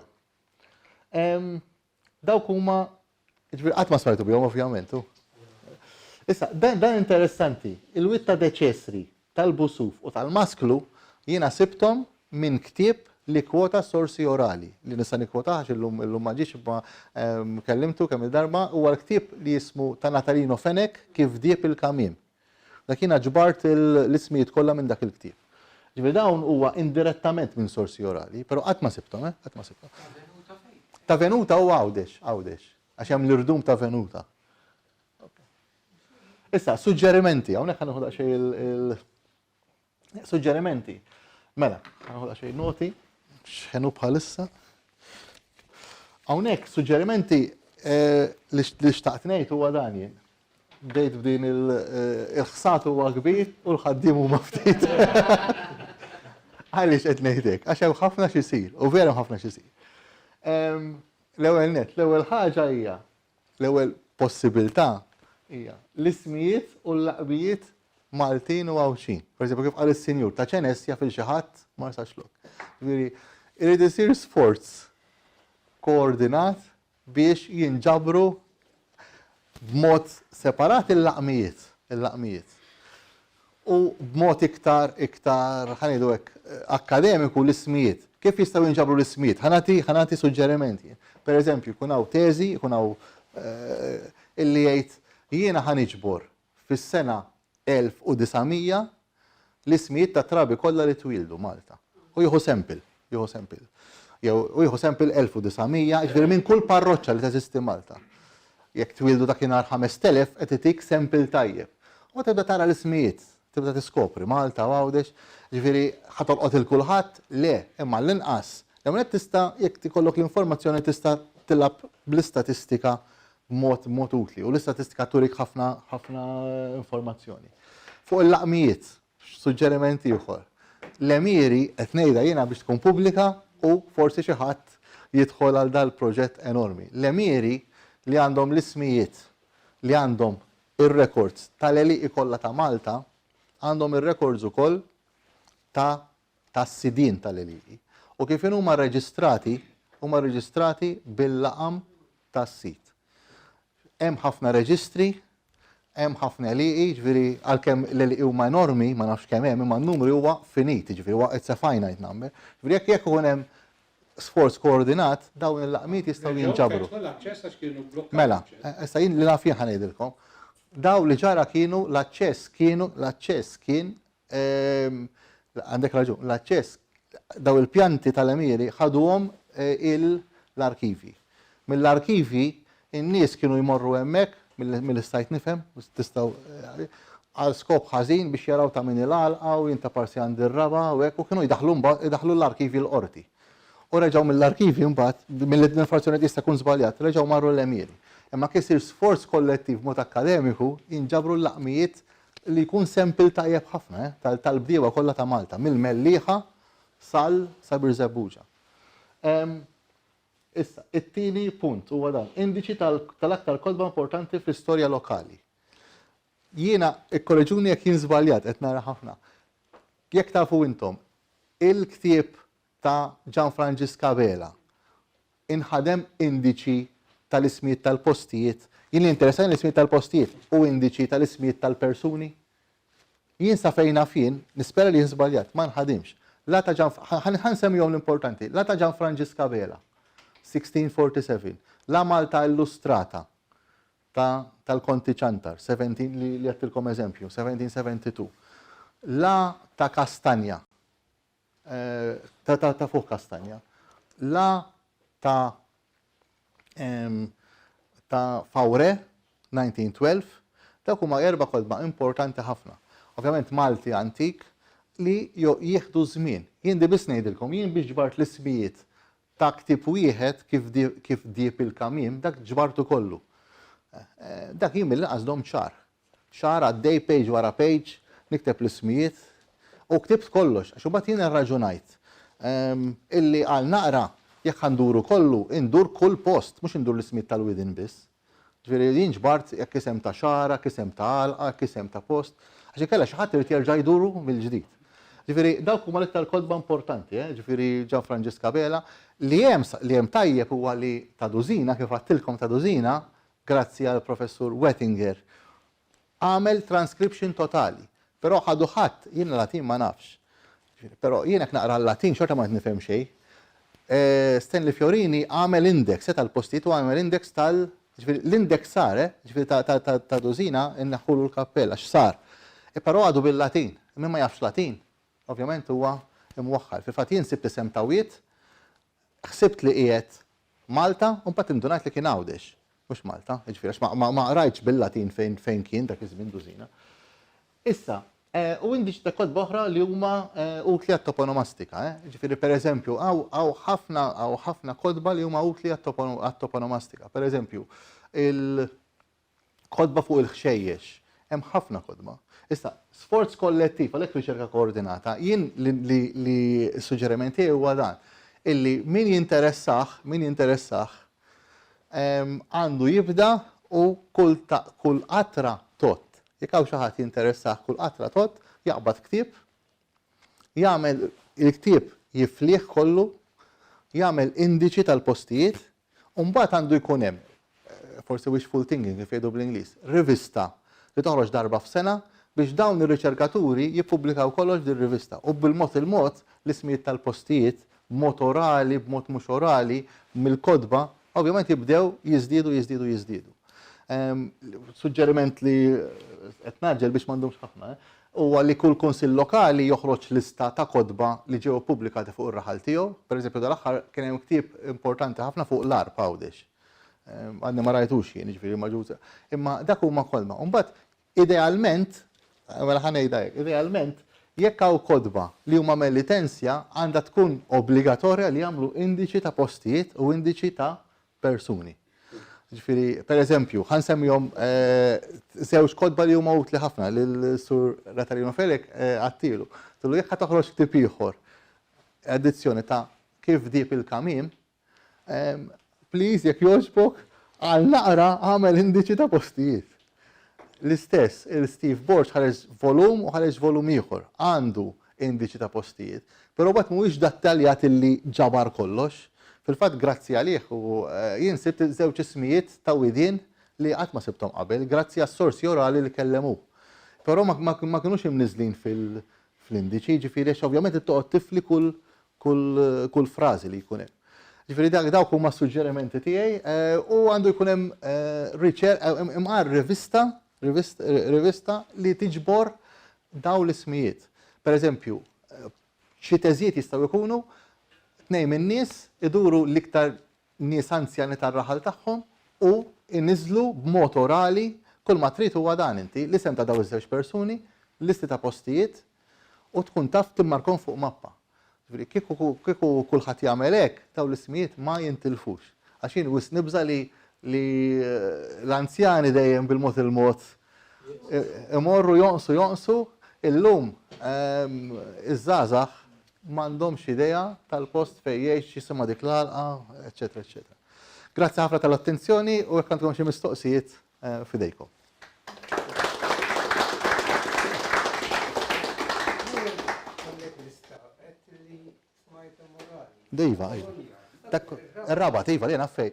Dawk huma, qatt ma smajtu bihom ovvjament. Issa, dan interessanti, il-wit ta' Deċesri, tal-Busuf u tal-Masklu jiena sibtom minn ktieb li kwota sorsi orali. Li nista' nikkwotax illum ma ġiex ma kellimtu kemm il-darba huwa l-ktieb li jismu ta' Natalino Fenek kif dieb il-kamim. Dak jiena ġbart l-ismijiet kollha minn dak il-ktieb. Ġifieri dawn huwa indirettament minn sorsi orali, però qatt ma sibtom, qatt ma sibtom. Ta' Venuta huwa Għawdex, għax hemm l-irdum ta' Venuta. Issa, suġġerimenti, hawnhekk ħanieħu daqsxejn suġġerimenti. Mela, ħanieħu daqsxejn noti, x'ħenu bħalissa. Hawnhekk suġġerimenti li xtaqt ngħid huwa dan jien. Bdejt b'din il-ħsat huwa kbir u l-ħaddiem huma ftit. Għaliex qed ngħidlek, għax hemm ħafna x'isir, u vera ħafna x'isir. L-ewwel ħaġa hija, l-ewwel possibilità hija l-ismijiet u l-laqbijiet Maltin u Għawxin. Per eżempju kif qal is-Sinjur ta' ċenes jafil xi ħadd ma sarx lok. Jiġifieri irid isir sforz koordinat biex jinġabru b'mod separat il-laqmijiet. U b'mod iktar ħanidu hekk akademiku l-ismijiet. Kif jistgħu jinġabru l-ismijiet? Ħanati suġġerimenti. Per eżempju, jkun hawn teżi, jkun hawn illi jgħid jiena ħaniġbor fis-sena 1900 l-ismijiet ta' trabi kollha li twildu Malta. U jieħu sample. Jew jieħu sample 1900, ġifieri minn kull parroċċa li teżisti Malta. Jekk twildu dakinhar 5000 qed itik sample tajjeb. U tibda tara l-ismijiet, tibda tiskopri Malta Għawdex, ġifieri ħatolqot il-kulħadd, le, imma l-inqas. Hemm tista' jekk tikollok l-informazzjoni tista' tilab bl-istatistika b'mod utli u l-istatistika turik ħafna informazzjoni. Fuq il-laqmijiet, suġġerimenti ieħor. L-emiri qed ngħidha jiena biex tkun pubblika u forsi xi ħadd jidħol għal dal-proġett enormi. L-emiri li għandhom l-ismijiet, li għandhom ir-records tal-eliqi kollha ta' Malta, għandhom ir-records ukoll ta' sidin tal-eliqi. U kif huma reġistrati bil-laqam tas-sit. Hemm ħafna reġistri, hemm ħafna eliqi, ġifieri għalkemm l-eliqi huma enormi, ma nafx kemm hemm, imma n-numri huwa finiti, ġifieri huwa it's a finite number. Ġifieri jekk ikun hemm sforz koordinat, dawn il-laqmiet jistgħu jinġabru. Mela, issa jien li naf jien ħanejdilkom. Daw li ġara kienu l-aċċess kien għandek raġun, l-aċċess daw il-pjanti tal-emiri ħaduhom l-arkivi. Mill-arkivi in-nies kienu jmorru hemmhekk mill-istajt nifhem, tistgħu għal skop ħażin biex jaraw ta' min il-għalqa u jinta parsi għand ir-raba u hekk u kienu jdaħlu l-arkivi l-qorti. U reġgħu mill-arkivi mbagħad mill-informazzjoni tista' tkun żbaljat, reġgħu marru l-emiri. Imma kif isir sforz kollettiv mod akademiku jinġabru l-laqmijiet li jkun sample tajjeb ħafna tal-bdiewa kollha ta' Malta, mill-Mellieħa sal Sabir Zebbuġa. Issa, it-tieni punt huwa dan, indiċi tal-aktar kodba importanti fl-istorja lokali. Jiena, ikkorreġuni jekk jien żbaljat qed nara ħafna. Jekk tafu intom, il-ktieb ta' Gianfrancisca Bela inħadem indiċi tal-ismijiet tal-postijiet, jien li interessani l-ismijiet tal-postijiet u indiċi tal-ismijiet tal-persuni. Jien sa fejna fien, nispera li jinsbaljat, ma nħadimx. Ħansemmihom l-importanti, la ta' Gianfrancisca Bela, 1647, la Malta Illustrata tal-Konti Ċantar, li għattilkom eżempju, 1772, la ta' Kastanja, ta' fuq Kastanja, la ta' Faure, 1912, dak huma erba' kodba importanti ħafna. Ovvjament Malti antik li jieħdu żmien. Jien di biss ngħidilkom, jien biex ġbart l-ismijiet ta' ktib wieħed kif diep il-kamim, dak ġbartu kollu. Dak jien mill-inqas ċar. ċar għaddej page wara page, nikteb l-ismijiet u ktibt kollox, għax imbagħad jien irraġunajt. Illi għal naqra jekk ħanduru kollu, indur kull post, mhux indur l-ismijiet tal-widin biss. Ġifieri jien ġbart jekk isem ta' xara, kisem ta' għalqa, kisem ta' post, għax inkella xi ħadd irid jerġa' jduru mill-ġdid. Ġifieri dawk huma l-iktar kodba importanti, ġifieri Gianfrancisca Bela, li hemm tajjeb huwa li ta' dużina, kif għattilkom ta' dużina, grazzi għal professur Wettinger, għamel transcription totali. Però ħadu ħadd, jien Latin ma nafx. Però jien hekk naqra l-Latin xorta ma nifhem xejn. Stanley Fiorini għamel index tal-postijiet u għamel index l-index sar, ġifieri ta' dużina inneħħulu l-kappella x'sar. Però għadu bil-Latin, min ma jafx Latin, ovvjament huwa imwaħħal. Fil-fatt jien sibt isem tawiet, ħsibt li qiegħed Malta u mbagħad indunajt li kien Għawdex, mhux Malta, ġifieri ma qrajtx bil-Latin fejn kien dak iż-żmien dużina. Issa, u indiċ ta' kodba oħra li huma utli għat-toponomastika. Ġifieri pereżempju hawn ħafna kodba li huma utli għat-toponomastika. Pereżempju, il-kodba fuq il-ħxejjex, hemm ħafna kodba. Issa, sforz kollettiv, għalhekk riċerka koordinata, jien li suġġerimenti huwa dan, illi min jinteressaħ għandu jibda u kull qatra tot. Jekk hawn xi ħadd jinteressaħ kull qatra tot, jaqbad ktieb, jagħmel il-ktieb jiflih kollu, jagħmel indiċi tal-postijiet, u mbagħad għandu jkun hemm, forsi wishful thinking kif jgħidu bl-Ingliż, rivista li toħroġ darba f'sena biex dawn ir-riċerkaturi jippubblikaw kollox din rivista. U bil-mod il-mod l-ismijiet tal-postijiet b'mod orali, b'mod mhux orali, mill-kodba, ovvjament jibdew jiżdiedu. Suġġeriment li qed naġġel biex m'għandhomx ħafna, huwa li kull kunsill lokali joħroġ lista ta' kodba li ġew pubblikati fuq ir-raħal tiegħu. Pereżempju dal-aħħar kien hemm ktieb importanti ħafna fuq l-arp Għawdex. Għandni ma rajtux jien, ġifieri maġuża. Imma dak huma kodba. Mbagħad idealment, mela ħanejda hekk, idealment jekk hawn kodba li huma mellitenzja għandha tkun obbligatorja li jagħmlu indiċi ta' postijiet u indiċi ta' persuni. Ġifieri, pereżempju, ħansemmihom żewġ kodba li huma utli ħafna lil Sur Ratarino Felek għattilu. Tillu jekk toħroġ ktieb ieħor edizzjoni ta' kif diep il-kamim, please jekk jogħġbok għal naqra għamel indiċi ta' postijiet. L-istess, il-Steve Borch ħareġ volum u ħareġ volum ieħor, għandu indiċi ta' postijiet, però bat mhuwiex dettaljat illi ġabar kollox. Fil-fatt grazzi għalih u jien sibt żewġ ismijiet ta' widien li qatt ma sibthom qabel, grazzi għas-sorsi orali li kellemu. Però ma kinux imniżlin fl-indiċi, ġifieri ovvjament toqgħod tifli kull frażi li jkun hemm. Ġifieri dawk huma suġġerimenti tiegħi u għandu jkun hemm imqar rivista li tiġbor dawn l-ismijiet. Pereżempju, xi teżijiet jistgħu jkunu tnejn min-nies iduru l-iktar nies anzjani tar-raħal tagħhom u inniżlu b'mod orali kull ma trid huwa dan inti l-isem ta' dawn iż-żewġ persuni, listi ta' postijiet u tkun taf timmarkom fuq mappa. Ġifieri kieku kulħadd jagħmel hekk dawn l-ismijiet ma jintilfux. Għax jien wis nibża li l-anzjani dejjem bil-mod il-mod imorru jonqsu illum iż-żgħażagħ m'għandhomx idea tal-post fejn jgħix jisimha dik l-għalqa, eċetera, eċetera. Grazzi ħafna tal-attenzjoni u jekk għandkom xi mistoqsijiet fidejkom. Dejva, il-rabat, Iva, li naffej.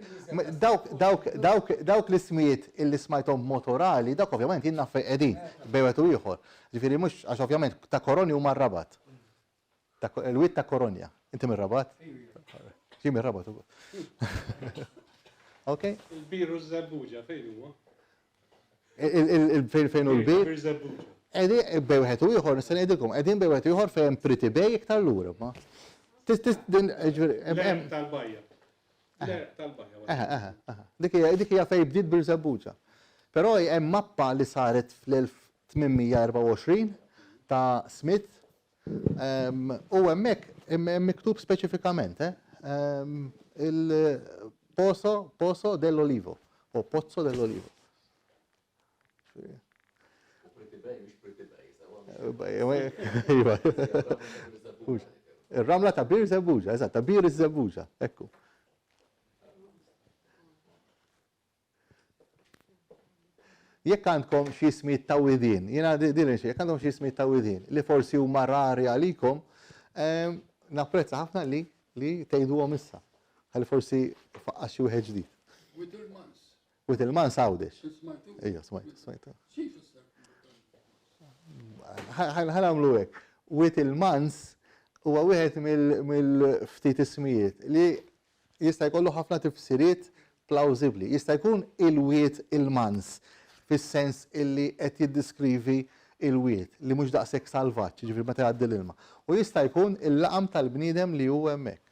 Dawk l-ismijiet illi smajtom motorali, dawk ovvjament jinn naffej edin, bejwet u ieħor. Ġifieri mhux għax ovvjament ta' Koroni huma r-rabat. Il-wit ta' Koronja. Inti mir-rabat? Ġi mir-rabat ukoll. Ok? Il-biru z-zabbuġa, fejn huwa? Fejn u l-bir? Bir zabbuġa. Edi bejwet u ieħor, nista' ngħidilkom, qegħdin bejwet u ieħor fejn Pretty Bay iktar lura, ma. L-erq tal-bajja. L-erq tal-bajja. Dik hija fejn bdiet Bir Zabbuġa. Però hemm mappa li saret fl-1824 ta' Smith u hemmhekk hemm miktub speċifikament il-Pozo dell'Olivo o Pozzo dell'Olivo. Il-ramla ta' Bir Zabbuġa, eżatt, ta' Bir Zabbuġa, ekku. Jekk għandkom xi smijiet ta' widin, jiena dilin xi, jekk għandkom xi smijiet ta' widin li forsi huma rari għalikom, napprezza ħafna li tgħiduhom issa. Ħalli forsi faqqax xi wieħed ġdid. With il-mans għawdex. Ejja, smajtu. Ħanamlu hekk. With il-mans huwa wieħed mill-ftit ismijiet li jista' jkollu ħafna tifsiriet plawsibbli. Jista' jkun il-wiet il-mans fis-sens illi qed jiddiskrivi il-wiet li mhux daqshekk salvaġġ, ġifieri meta jgħaddi l-ilma. U jista' jkun il-laqam tal-bniedem li hu hemmhekk.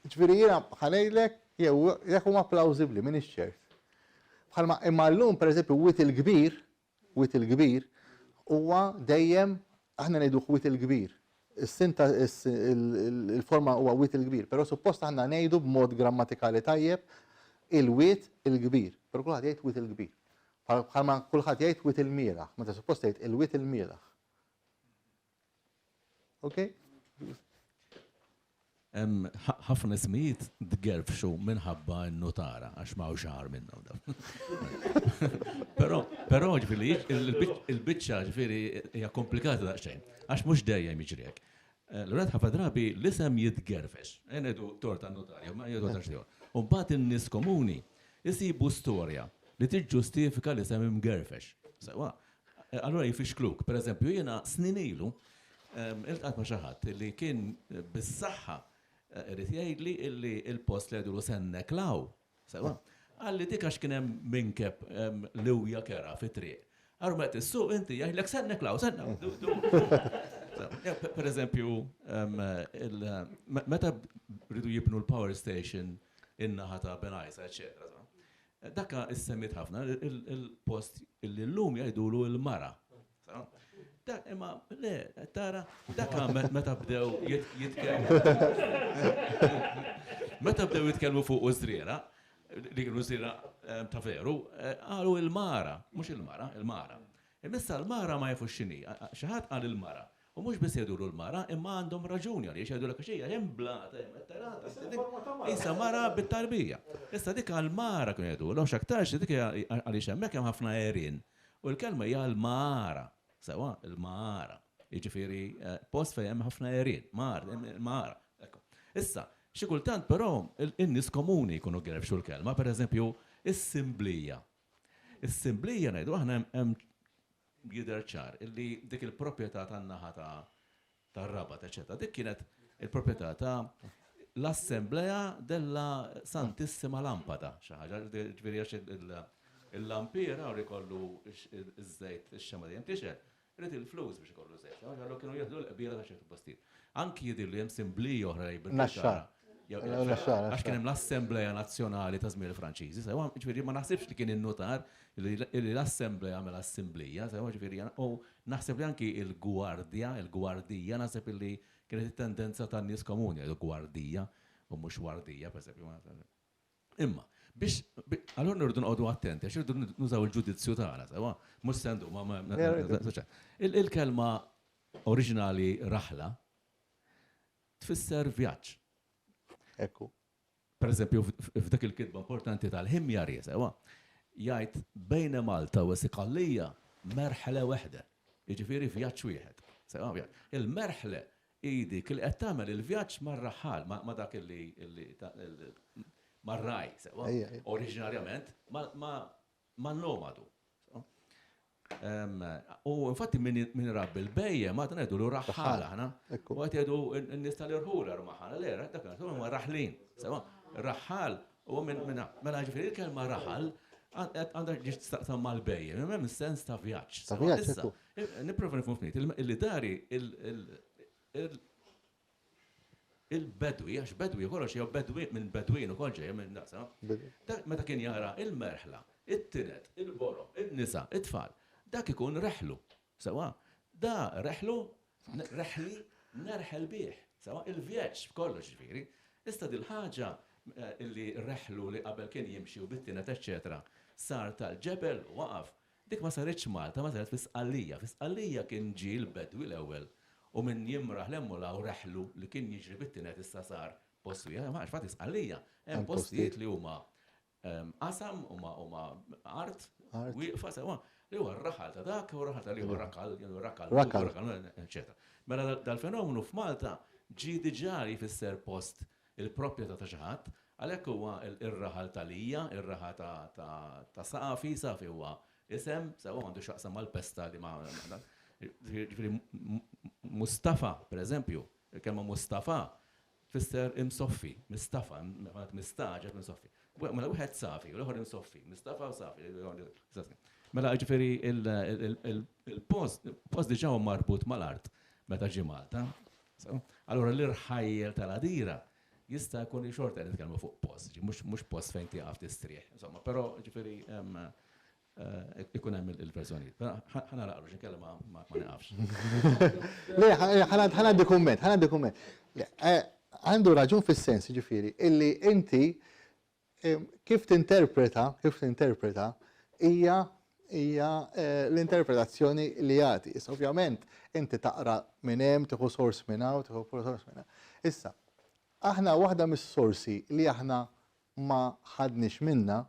Ġifieri jiena ħanejdlek jew jekk huma plawsibbli min ix-ċert. Bħalma imma llum pereżempju wiet il-kbir huwa dejjem aħna ngħidu wiet il-kbir. Is-sinta il-forma huwa wiet il-kbir, però suppost aħna ngħidu b'mod grammatikali tajjeb il-wiet il-kbir. Però kulħadd jgħid wiet il-kbir. Bħalma kulħadd jgħid wiet il-mieraħ, meta suppost jgħid il-wiet il-mieraħ. Okay? ħafna ismijiet tgerfxu minħabba n-notara għax ma' xaħar minnhom dawn. Però ġifieri il-biċċa ġifieri hija komplikata daqsxejn għax mhux dejjem jiġri hekk. L-rat ħafna drabi l-isem jitgerfex. Ngħidu torta n-notarja, ma jgħidu tax u mbagħad in-nies komuni jisibu storja li tiġġustifika l-isem imgerfex. Sewa, allura jifixkluk. Pereżempju jiena snin ilu iltqat ma' xi ħadd li kien bis-saħħa irid jgħidli illi il-post li għidu sennek law. Sewa, għalli dik għax kien hemm minkeb lewja kera fit-triq. Għarru ma tissuq inti jgħidlek sennek law, sennek. Per eżempju, meta rridu jibnu l-power station in-naħa ta' Benajsa, eccetera. Dakka is-semmit ħafna il-post illi l-lum jgħidulu il-mara. Imma, le, tara, dakka meta bdew jitkellmu fuq użriera, li kienu użriera ta' veru, għalu il-mara, mux il-mara, il-mara. Imissa l-mara ma jafux xini, xaħat għal il-mara. U mux bis jeduru l-mara, imma għandhom raġuni għaliex jgħidu l-kaxija, jem blata, issa mara bit-tarbija. Issa dik għal-mara kun jgħidu, l-għox aktarx dik għaliex jemmek jem ħafna erin. U l-kelma hija l-mara. Sewa, il-mara. Jiġifieri post fejn hemm ħafna erin, mara. Issa, xi kultant però in-nies komuni jkunu gerfxu l-kelma, pereżempju is-simblija. Is-simblija ngħidu aħna hemm jidher ċar illi dik il-proprjetà tan-naħa tar-Rabat, eċetera. Dik kienet il-proprjetà ta' l-Assemblea della Santissima Lampada, xi ħaġa ġifieri għax il-lampiera u jkollu iż-żejt ix-xema dejjem tixel. Rrid il-flus biex ikollu żejt. Għallu kienu jieħdu l-qbiela ta' ċertu postijiet. Anki jidhirlu hemm simblija oħra Naxxar. Għax kien hemm l-Assembleja Nazzjonali ta' żmien il-Franċiżi, sewa ġifieri ma naħsibx li kien in-notar li l-Assembleja għamel assemblija, sewa ġifieri u naħseb li anki il-gwardija naħseb li kienet it-tendenza tan-nies komuni għidu gwardija u mhux gwardija pereżempju. Imma biex allura nirdu nqogħdu attenti għax irridu nużaw il-ġudizzju tagħna, sewa mhux sendu il-kelma oriġinali raħla tfisser vjaġġ. Ekku. Per eżempju, f'dak il-kitba importanti tal-ħimjarja, sewa, jgħid bejn Malta u Siqallija merħla waħda. Jiġifieri vjaġġ wieħed. Sewa, il-merħla dik li qed tagħmel il-vjaġġ mar-raħal ma dak mar-raj, sewa. Oriġinarjament ma nomadu. U infatti min rabbi l-bejja ma t-nedu l raħħala ħana. U għat jgħidu n-nis tal-irħula rmaħħala, le, dak ma raħlin. Sewa, raħħal u mela ġifieri il-kelma raħal għandha ġiġ taqsam mal-bejja, m'hemm sens ta' vjaġġ. Ta' vjaġġ, ekku. Nipprova nifhmu ftit, illi dari il-bedwi, għax bedwi kollox jew bedwi minn bedwin ukoll ġejja minn nasa. Meta kien jara il-merħla, it-tinet, il-borom, in-nisa, it-tfal, dak ikun reħlu. Sewa, da reħlu, reħli nerħel bih. Sewa, il-vjaġġ kollox ġifieri. Issa dil-ħaġa illi reħlu li qabel kien jimxi u bit-tinet eċċetera, sar tal-ġebel waqaf. Dik ma saritx Malta, ma saret fis-Qallija. Fis-Qallija kien ġi l-bedwi l-ewwel. U minn jimraħ l-emmula u reħlu li kien jiġri bit-tinet issa sar postijiet. Ma fat Qallija, hemm postijiet li huma qasam huma art, wieqfa sewa li huwa r-raħal ta' dak u r-raħal ta' li huwa rakkal, eċetera. Mela dal-fenomenu f'Malta ġi diġà jfisser post il-proprjetà ta' xi ħadd, għalhekk huwa ir-raħal tal-hija, ir-raħal ta' Safi huwa isem, sewa għandu x'aqsam mal-pesta li ma' Mustafa, per eżempju, il-kelma Mustafa tfisser imsoffi, Mustafa, mistaġeb imsoffi. Mela wieħed Safi, u l-ieħor imsoffi, Mustafa u Safi. Mela ġifieri il-post diġà huwa marbut mal-art meta ġie Malta. Allura l-irħajjel tal-għadira jista' jkun xorta nitkellmu fuq post, mhux post fejn tieqaf tistrieħ. Insomma, però ġifieri ikun hemm il-verżjonijiet. Ħana naqru x'inkella ma naqafx. Le, ħanaddi kumment. Għandu raġun fis-sens, ġifieri, illi inti kif tinterpreta hija l-interpretazzjoni li jagħti. Ovvjament, inti taqra minn hemm, tieħu sors minn hawn, tieħu sors minn hawn. Issa, aħna waħda mis-sorsi li aħna ma ħadniex minnha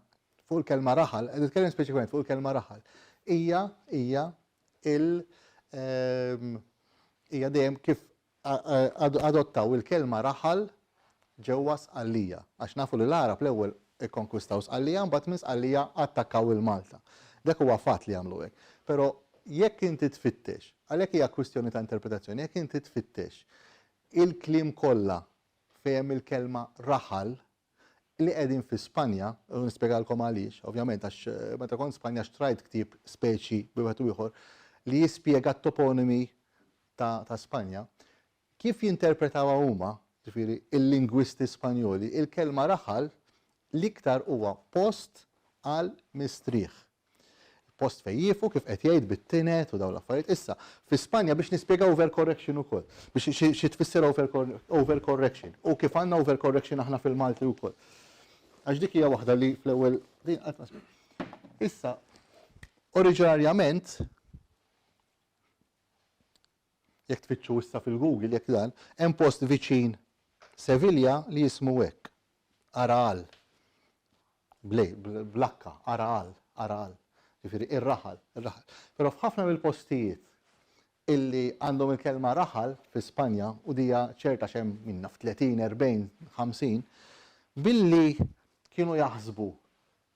fuq il-kelma raħal, nitkellem speċifikament fuq il-kelma raħal, hija dejjem kif adottaw il-kelma raħal ġewwa Sqallija. Għax nafu li l-Arab l-ewwel ikkonkwistaw Sqallija, mbagħad minn Sqallija attakkaw il-Malta. Dak huwa fatt li jagħmlu hekk. Però jekk inti tfittex, għalhekk hija kwistjoni ta' interpretazzjoni, jekk inti tfittex il-kliem kollha fejn il-kelma raħal li qegħdin fi Spanja, u nispjegalkom għaliex, ovvjament għax meta kont Spanja xtrajt ktieb speċi b'wieħed ieħor li jispjega t-toponimi ta' Spanja, kif jinterpretawha huma, ġifieri il-lingwisti Spanjoli, il-kelma raħal l-iktar huwa post għal mistrieħ. Post fejn jifu kif qed jgħid bit-tinet u dawn l-affarijiet. Issa, fi Spanja biex nispjega overcorrection ukoll, biex xi tfisser overcorrection u kif għandna overcorrection aħna fil-Malti wkoll. Għax dik hija waħda li fl-ewwel din qatt. Issa, oriġinarjament jekk tfittxu issa fil-Google jekk dan, hemm post viċin Sevilla li jismu hekk. Aral. Blakka, Aral. Ġifieri ir-raħal. Però f'ħafna mill-postijiet illi għandhom il-kelma raħal fi Spanja u dija ċerta xem minna f'30, 40, 50, billi kienu jaħsbu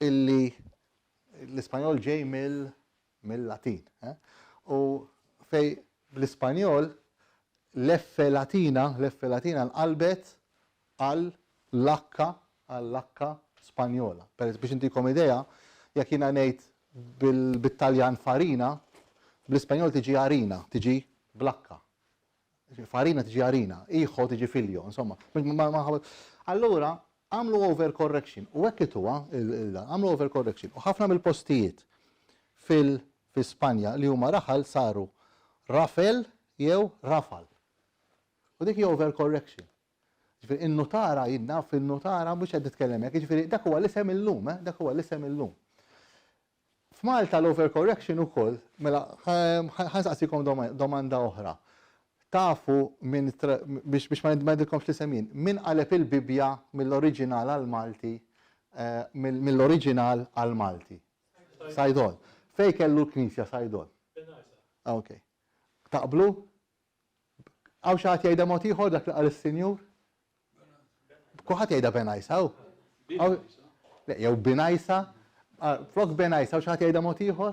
illi l-Ispanjol ġej mill-Latin. U fej bl-Ispanjol l-F latina nqalbet għall-lakka Spanjola. Biex intikom idea, jekk jiena ngħid bil-Taljan farina, bl-Ispanjol tiġi harina, tiġi blakka. Farina tiġi harina, iħo tiġi filjo, insomma. Allura, għamlu overcorrection. U hekk huwa, għamlu overcorrection. U ħafna mill-postijiet fil-Spanja li huma raħal saru Rafel jew Rafal. U dik hija overcorrection. Ġifieri in-notara jidna fin-notara mhux qed nitkellem hekk, ġifieri dak huwa l-isem illum, dak huwa l-isem illum. F'Malta l-overcorrection ukoll, mela ħansaqsikom domanda oħra. tafu biex ma nidmedilkomx li semin, min qaleb il-Bibja mill-oriġinal għal-Malti, mill-oriġinal għal-Malti. Sajdol. Fej kellu l-Knisja Sajdol. Ok. Taqblu? Għaw xaħat jgħida motiħor dak li għal il-Sinjur? Kuħat jgħida Benajsa, Le, jew Benajsa, flok Benajsa, għaw xaħat jgħida motiħor?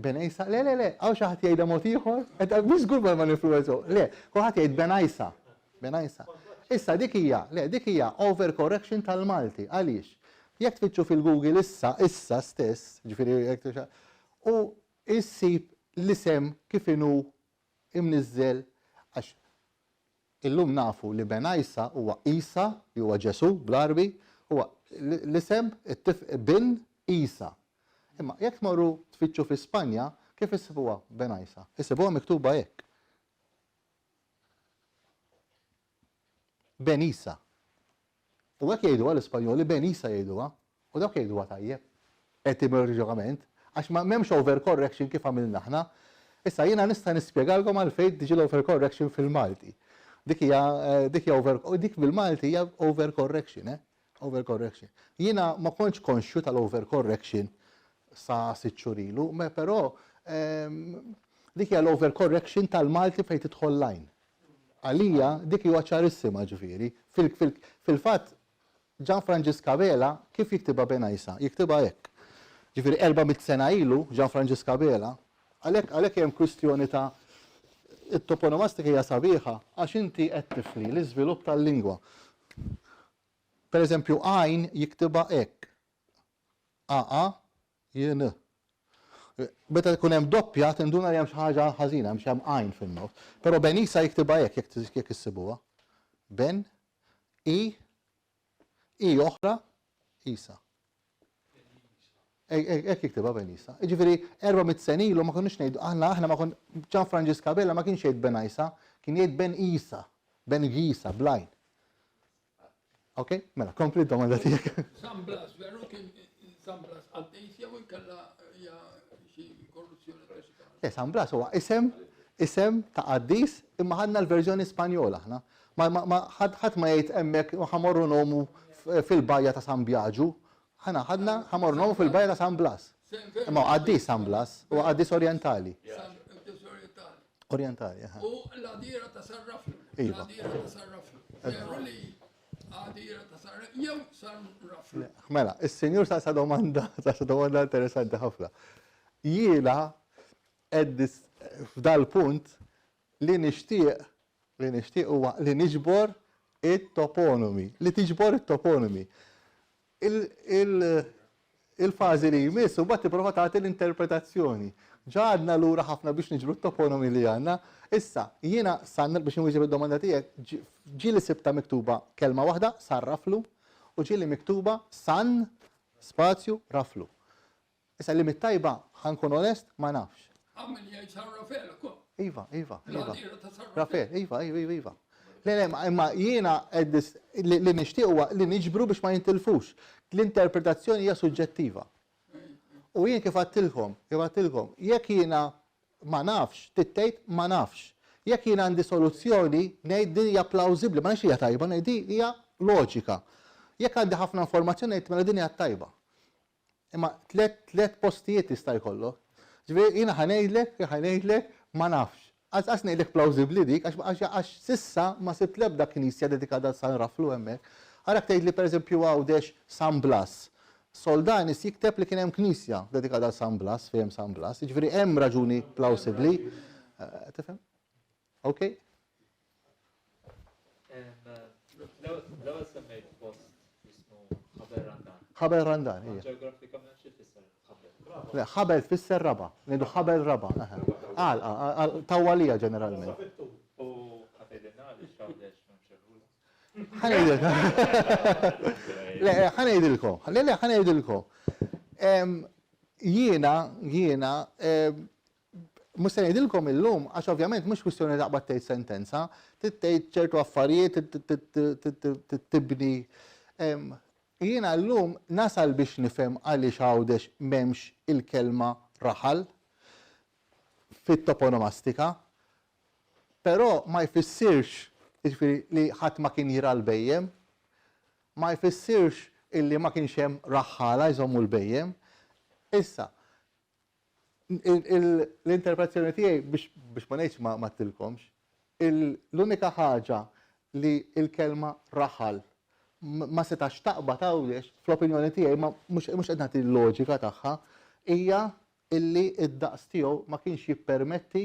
Benajsa, le, għaw xaħat jgħida motiħor? Mux għur ma n-influenzu, le, kuħat jgħid Benajsa. Benajsa. Issa dik hija overcorrection tal-Malti, għaliex? Jekk tfittxu fil-Google issa stess, ġifieri u issib l-isem kif inhu imniżżel għax illum nafu li Benajsa huwa Isa, li huwa Ġesu bl-Arbi, huwa l-isem bin Isa. Imma jekk morru tfittxu fi Spanja, kif issibuha Benajsa? Issibuha miktuba hekk. Benisa. U għek jgħidu għal-Ispanjoli, Benisa jgħidu u dawk jgħidu tajjeb. Etimologikament, għax ma memx overcorrection kif għamilna ħna. Issa jiena nista' nispjegalkom għalfejn tiġi l-overcorrection fil-Malti. Dik bil-Malti hija overcorrection, Overcorrection. Jiena ma kontx konxju tal-overcorrection sa 6 xhur ilu, ma però dik hija l-overcorrection tal-Malti fejn tidħol lajn. Għalija dik huwa ċarissima ġifieri. Fil-fatt Gian Francisca Vela kif jiktiba Benajsa? Jiktiba hekk. Ġifieri 400 sena ilu Gian Francisca Vela, għalhekk hemm kwistjoni ta' it-toponomastika hija sabiħa għax inti qed tifli l-iżvilupp tal-lingwa. Pereżempju għajn jiktiba hekk. Jien. Beta tkun hemm doppja tinduna li hemm xi ħaġa ħażina, hemm xi hemm għajn fin-nofs. Però Benisa jiktiba hekk jekk issibuha. Ben, I oħra, Isa. Hekk jiktiba Benisa. Jiġifieri 400 sen ilu ma konniex ngħidu aħna ma kon Gian Francisca Bella ma kienx jgħid Benajsa, kien jgħid Ben Isa, Ben Gisa, blajn. Ok? Mela, kompli domanda tiegħek. San Blas, veru kien San Blas għaddejt jew inkella xi korruzzjoni ta' San Blas huwa isem ta' qaddis imma ħadna l-verżjoni Spanjola aħna. Ħadd ma jgħid hemmhekk ħamorru nomu fil-bajja ta' San Biagġu. ħamorru nomu fil-bajja ta' San Blas. Imma qaddis San Blas huwa qaddis orjentali. Orjentali, U l-għadira ta' Sarraflu. Iva. L-għadira ta' Sarraflu. Veru li għadira ta' Sarraflu jew Sarraflu. Mela, is-senjur sa' domanda interessanti ħafna. Jiena eddis f'dal punt li nixtieq huwa li niġbor it-toponomi, li tiġbor it-toponomi. Il-fażi li jmiss u bat tipprova tagħti l-interpretazzjoni. Ġadna lura ħafna biex niġbru t-toponomi li għandna. Issa, jiena sanna biex nwieġeb id-domanda tiegħek, ġieli sibta miktuba kelma waħda, Sarraflu, u ġieli miktuba San spazju Raflu. Issa li mit-tajba ħankun onest ma nafx. Għamil jgħid Sarrafel ukoll. Iva. L-għadira ta' Sarrafel. Rafel, iva. Imma jiena li nixtieq huwa li niġbru biex ma jintilfux. L-interpretazzjoni hija suġġettiva. U jien kif għattilkom, jekk jiena ma nafx, tittejt ma nafx. Jekk jiena għandi soluzzjoni, ngħid din hija plawzibbli, ma nix hija tajba, ngħid din hija loġika. Jekk għandi ħafna informazzjoni ngħid mela din hija tajba. Imma tliet postijiet jista' jkollok. Ġifieri jiena ħanejdlek ma nafx. Għas ngħidlek plawzibbli dik, għax sissa ma sibt l-ebda knisja dedikata San Raflu hemmhekk. Għarak tgħidli pereżempju għawdex San Blas. Soldanis jikteb li kien hemm knisja dedikata San Blas, fejn San Blas, jiġifieri hemm raġuni plawsibbli. Tifhem? Okay? L-ewwel semmejt post jismu Ħaber Randan. Ħaber Randan, hija. Ġeografikament xi tfisser ħaber? Le, ħaber tfisser raba, ngħidu ħaber raba. Tawwalija ġeneralment. U ħafedilna li x'għawdex ħanejdilkom. Jiena, mhux se ngħidilkom illum, għax ovvjament mhux kwistjoni taqbad tgħid sentenza, tgħid ċertu affarijiet tibni. Jiena llum nasal biex nifhem għaliex għawdex m'hemmx il-kelma raħal fit-toponomastika, Però ma jfissirx jiġifieri li ħadd ma kien jira l-bejjem, ma jfissirx illi ma kienx hemm raħħala jżommu l-bejjem. Issa, l-interpretazzjoni tiegħi biex ma ngħidx ma tilkomx, l-unika ħaġa li l-kelma raħal ma setax taqbad hawnhekk fl-opinjoni tiegħi mhux qed nagħti l-loġika tagħha hija illi id-daqs tiegħu ma kienx jippermetti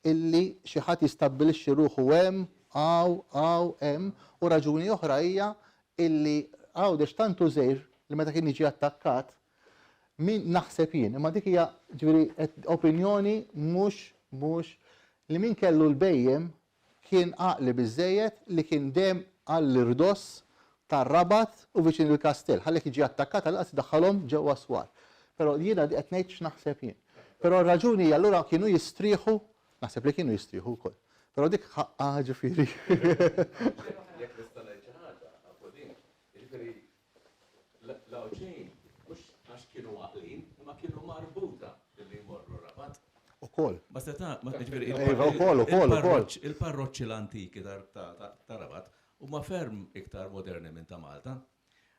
illi xi ħadd jistabbilixxi ruħu hemm hemm u raġuni oħra hija illi għawdex tantu żgħir li meta kien jiġi attakkat min naħseb jien, imma dik hija ġifieri opinjoni mhux li min kellu l-bejjem kien għaqli biżejjed li kien dejjem għall-irdoss tar-Rabat u viċin il-Kastell, ħallek jiġi attakkat għal qas daħħalhom ġewwa swar. Però jiena qed ngħid x'naħseb jien. Però r-raġuni allura kienu jistrieħu, naħseb li kienu jistrieħu wkoll. Però dik ħaqqa ġifieri. Jekk nista' ngħid xi ħaġa Apodin, jiġifieri l-Awġejn mhux għax kienu għaqlin, imma kienu marbuta li jmorru Rabat. Ukoll. Ma seta' jiġifieri ukoll. il-parroċċi l-antiki ta' Rabat huma ferm iktar moderni minn ta' Malta,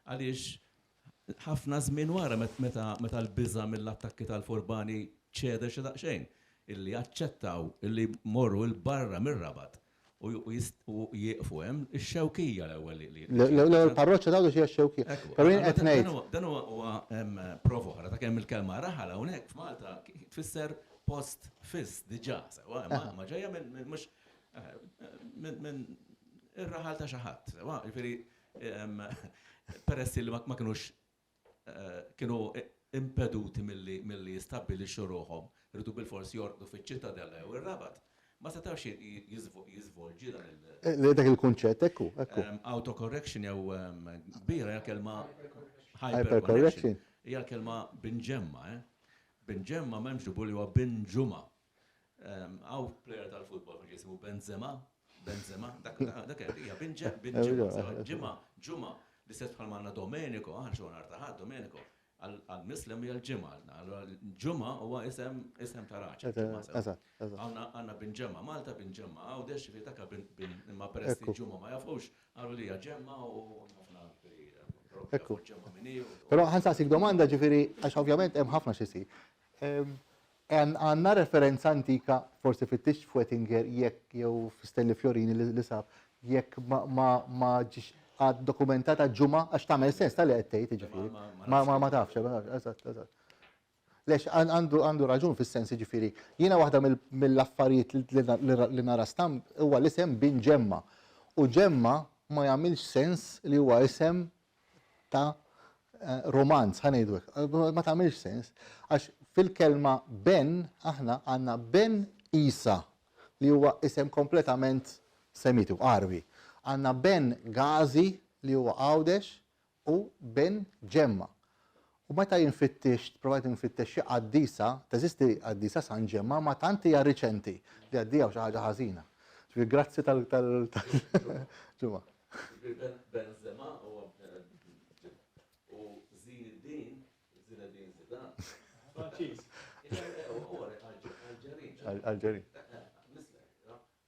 għaliex ħafna żmien wara meta l-biża' mill-attakki tal-Furbani ċeda xi daqsxejn, illi aċċettaw illi morru l-barra mir-Rabat u jieqfu hemm ix-xewkija l-ewwel li. L-parroċċa dawdu xi xewkija. Però jien qed ngħid. Dan huwa prova oħra ta' kemm il-kelma raħal hawnhekk f'Malta tfisser post fis diġà, ma ġejja minn mhux minn ir-raħal ta' xi ħadd. Jiġifieri peress li ma kienu impeduti milli jistabbilixxu ruħhom, irridu bil-fors jorqdu fiċ-ċittadella jew ir-Rabat. Ma setawx jiżvolġi dan dak il-kunċett ekku. Autocorrection jew kbira hija kelma Hypercorrection. hija kelma binġemma, Binġemma m'hemmx ġibu li huwa binġuma. Għaw plejer tal-futbol jisimhu Benzema, dak hija binġemma. Ġimma li se tħal manna Domenico, xogħol nhar ta' ħadd Domenico, għal-Mislem hija l-ġimgħa. Allura l-ġimgħa huwa isem ta' raċel. Għandna binġemma Malta, binġemma Għawdex, fi dak imma peress li ġimgħa ma jafux, għallu li hija ġemma u ħafna ġemma minni. Però ħansaqsik domanda ġifieri għax ovvjament hemm ħafna xi jsir. Għandna referenza antika forsi fit-tix Fwettinger jekk jew Stelli Fjorini li sab jekk ma ġiex għad dokumentata ġumma għax tagħmel sens tal-li qed tgħid jiġifieri. Ma tafx, eżatt. Lex għandu raġun fis-sens jiġifieri. Jiena waħda mill-affarijiet li nara stamp huwa l-isem bin ġemma. U ġemma ma jagħmilx sens li huwa isem ta' romanz, ħanejdu ma tagħmilx sens. Għax fil-kelma Ben aħna għandna Ben Isa li huwa isem kompletament semitiku, Arbi. Għandna Ben Gazi li huwa Għawdex u Ben Ġemma. U meta jinfittix, provajt jinfittix xi qaddisa, teżisti qaddisa San Ġemma, ma tant hija riċenti li għaddija xi ħaġa ħażina. Grazzi tal-ġumma. Benzema u Zinedine Zidane. Franċiż. Alġerin.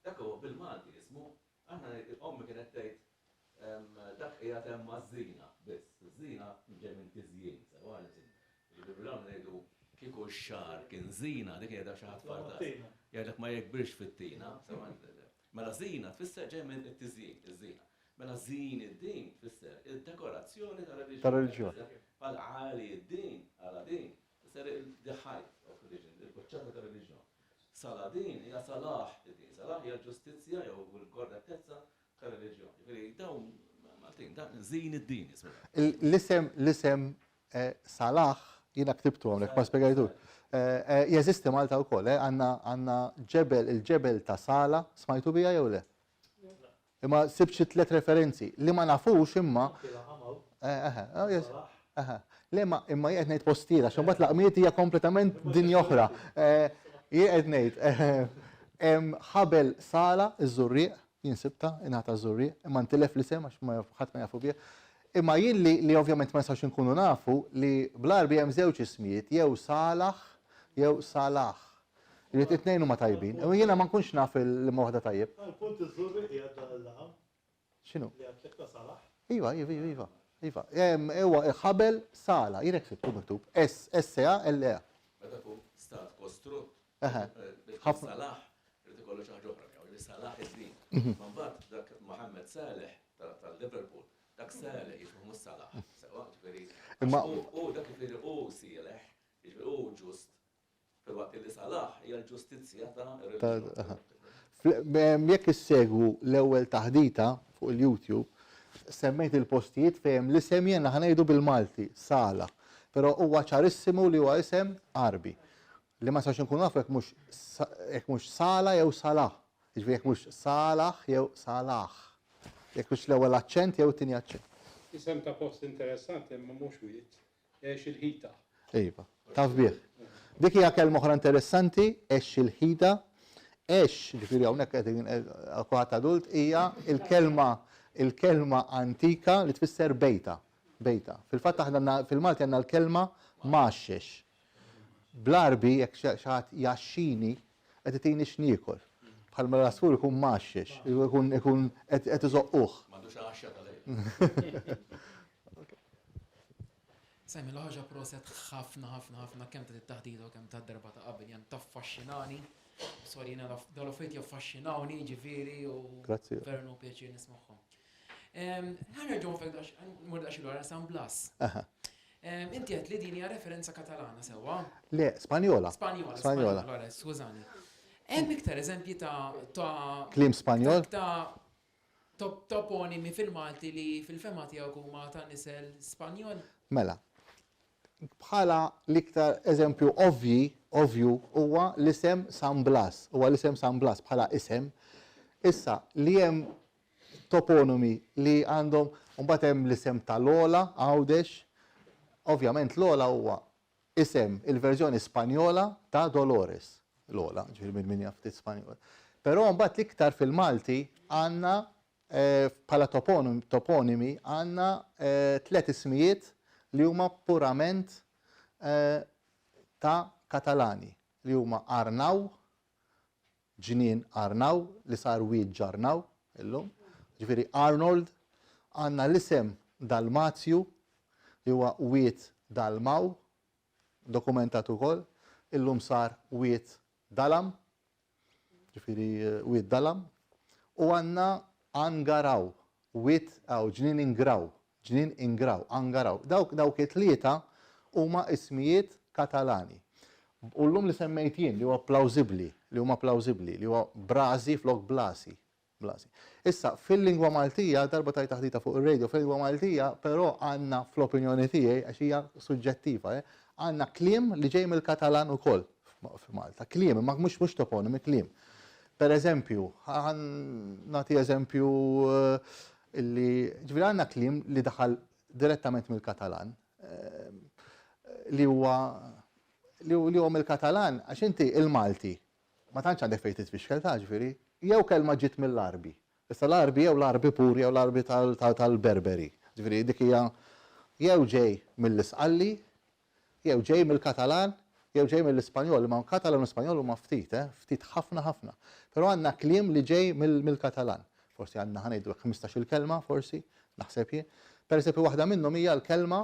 Dak huwa bil-Malti ismu, aħna ommi kienet tgħid dak qiegħed hemm maż-żina biss. Żina ġej minn tiżjien, sewa bil-Bilan ngħidu kieku x-xahar kien żina dik qiegħda xi ħadd fardas. Jgħidlek ma jekbirx fit-tina, mela żina tfisser ġej minn it-tiżjien, iż-żina. Mela żin id-din tfisser id-dekorazzjoni tar-reliġjon. Bħal għali id-din, għala din, tfisser the height of religion, il-koċċata tar-reliġjon. Saladin hija Salah id-din, Salah hija l-ġustizzja jew l-korrettezza tar-reliġjon. Jiġifieri dawn Maltin, żin id-din jismu. L-isem Salah jiena ktibtu hawnhekk ma spjegajtux. Jeżisti Malta wkoll, għandna il-ġebel ta' Sala, smajtu biha jew le? Imma sibx xi tliet referenzi li ma nafux imma. Imma qed ngħid postiera, għax imbagħad laqmiet hija kompletament dinja oħra. Qed ngħid ħabel Sala iż-Żurrieq, jinsibta ingħata Żurrieq, imma ntilef l-isem għax ħadd ma jafu biha. Imma jien li ovvjament ma nistax inkunu nafu li bl-Arbi hemm żewġ ismijiet, jew Salah jew Salah. Irrid it-tnejn huma tajbin. U jiena ma nkunx naf il-ma waħda tajjeb. Il-punt iż-żurri hija dal-laqam X'inhu? li għatlek ta' Salaħ. Iva. Ewa ħabel sala, jirek sittub miktub. S-A-L-A. Meta tkun stat kostrut, Eħe. Salaħ, irid ikollu xi ħaġa oħra miegħu, li Salaħ id-din. Mbagħad dak Mohammed Saleh tal-Liverpool, dak Saleh jifhmu Salaħ. Sewa ġifieri. U dak ġifieri u Sieleħ, ġifieri u ġust. Filwaqt li Salaħ hija l-ġustizzja Jekk issegwu l-ewwel taħdita fuq il-YouTube, semmejt il-postijiet fejn l-isem jena ħanejdu bil-Malti, Sala. Pero huwa ċarissimu li huwa isem Arbi. Li ma sax nkun naf jekk mhux Sala jew Salah. Jiġifieri jekk mhux Salah jew Salah. Jekk mhux l-ewwel aċċent jew it-tieni aċċent. Isem ta' post interessanti, imma mhux wiet. Ex il-ħita. Iva, taf bih. Dik hija kelma oħra interessanti, ex il-ħida. Ex, ġifieri hawnhekk qed adult hija il-kelma antika li tfisser bejta. Bejta. Fil-fatt aħna fil-Malti għandna l-kelma maxxex. Bl-Arbi jekk xi ħadd jaxxini qed itini x'niekol. Bħal ma l-asfur ikun maxxex, ikun qed iżoqquh. M'għandux għaxxa tal-lejl. Sajmi l-ħaġa proset ħafna kemm ta' it-taħdida u kemm ta' darba ta' qabel jan taffaxxinani. Sorry, jena dal-offejt jaffaxxinawni ġifieri u vernu pjaċir nismaħħom. Ħanerġgħu fek murdax il-għara San Blas. Inti għed li din hija referenza katalana sewa? Le, Spanjola. Spanjola. Skużani. Hemm iktar eżempji ta' Klim Spanjol? Ta' toponimi fil-Malti li fil-fema tiegħek huma ta' nisel Spanjol? Mela. Bħala l-iktar eżempju ovvju huwa l-isem San Blas. Huwa l-isem San Blas bħala isem. Issa li hemm toponimi li għandhom mbagħad hemm l-isem ta' Lola, Għawdex. Ovvjament Lola huwa isem il-verżjoni Spanjola ta' Dolores. Lola, ġifieri minn jaftit Spanjol. Però mbagħad l-iktar fil-Malti għandna bħala toponimi għandna 3 ismijiet li huma purament ta' Katalani, li huma Arnaw, ġnien Arnaw, li sar Wied Ġarnaw, illum, ġifieri Arnold, għandna l-isem Dalmazju, li huwa Wied Dalmaw, dokumentat ukoll, illum sar Wied Dalam, ġifieri Wied Dalam, u għandna Angaraw, Wied ġnien Ingraw. Ġnien Ingraw, Angaraw. Dawk it-tlieta huma ismijiet Katalani. U llum li semmejt jien li huwa plawsibbli, li huwa Brazi flok Blasi. Issa fil-lingwa Maltija, darba tajt taħdita fuq ir-radio fil-lingwa Maltija, però għandna fl-opinjoni tiegħi għax hija suġġettiva, għandna kliem li ġej mill-Katalan ukoll f'Malta. Kliem, ma mhux toponimi, kliem. Per eżempju, nagħti eżempju illi ġifieri għandna kliem li daħal direttament mill-Katalan li huwa mill-Katalan għax inti il-Malti ma tantx għandek fejn titfixkel ta' ġifieri jew kelma ġiet mill-Arbi. Issa l-Arbi jew l-Arbi pur jew l-Arbi tal-Berberi. Ġifieri dik hija jew ġej mill-Isqalli, jew ġej mill-Katalan, jew ġej mill-Ispanjol, ma Katalan u Spanjol huma ftit ħafna. Però għandna kliem li ġej mill-Katalan. Forsi għandna ħanejdu 15-il kelma, forsi, naħseb jien. Per eżempju, waħda minnhom hija l-kelma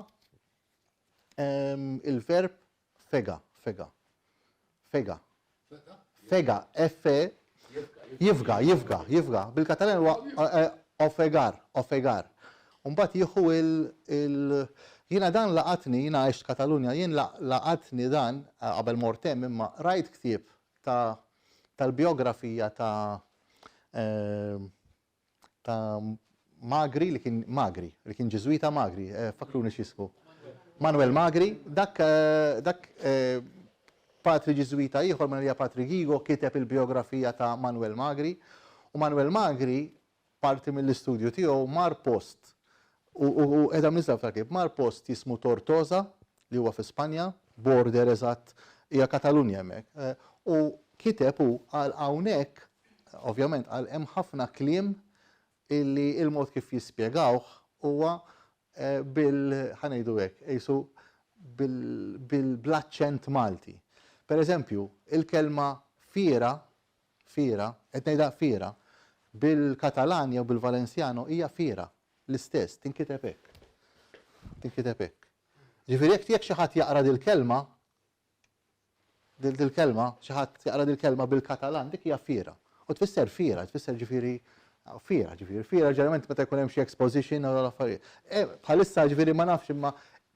il-verb fega. Fega, F-E, jifga. Bil-Katalan huwa ofegar. Mbagħad jieħu jiena dan laqatni, jiena għext Katalunja, jien laqatni dan qabel mortem imma rajt ktieb tal-biografija ta' Magri li kien ġeżwita Magri, fakruni x'ismu. Manuel Magri, dak patri ġeżwita ieħor minn hija Patri Gigo kiteb il-biografija ta' Manuel Magri u Manuel Magri parti mill-istudju tiegħu mar post u qiegħda nistgħu ftakib mar post jismu Tortosa li huwa f'Ispanja, border eżatt hija Katalunja hemmhekk. U kiteb hu għal hawnhekk ovvjament għal hemm ħafna kliem illi il-mod kif jispjegawh huwa ħanejdu hekk, bil-aċċent Malti. Per eżempju, il-kelma fira, qed ngħidha fira, bil-Katalanja u bil-Valenzjano hija fira l-istess, tinkiteb hekk. Tinkiteb hekk. Ġifieri jekk xi ħadd jaqra dil-kelma, xi ħadd jaqra dil-kelma bil-Katalan, dik hija fira. U tfisser fira, tfisser ġifieri fira ġeneralment meta jkun hemm xi exposition u l-affarijiet. Bħalissa ġifieri ma nafx imma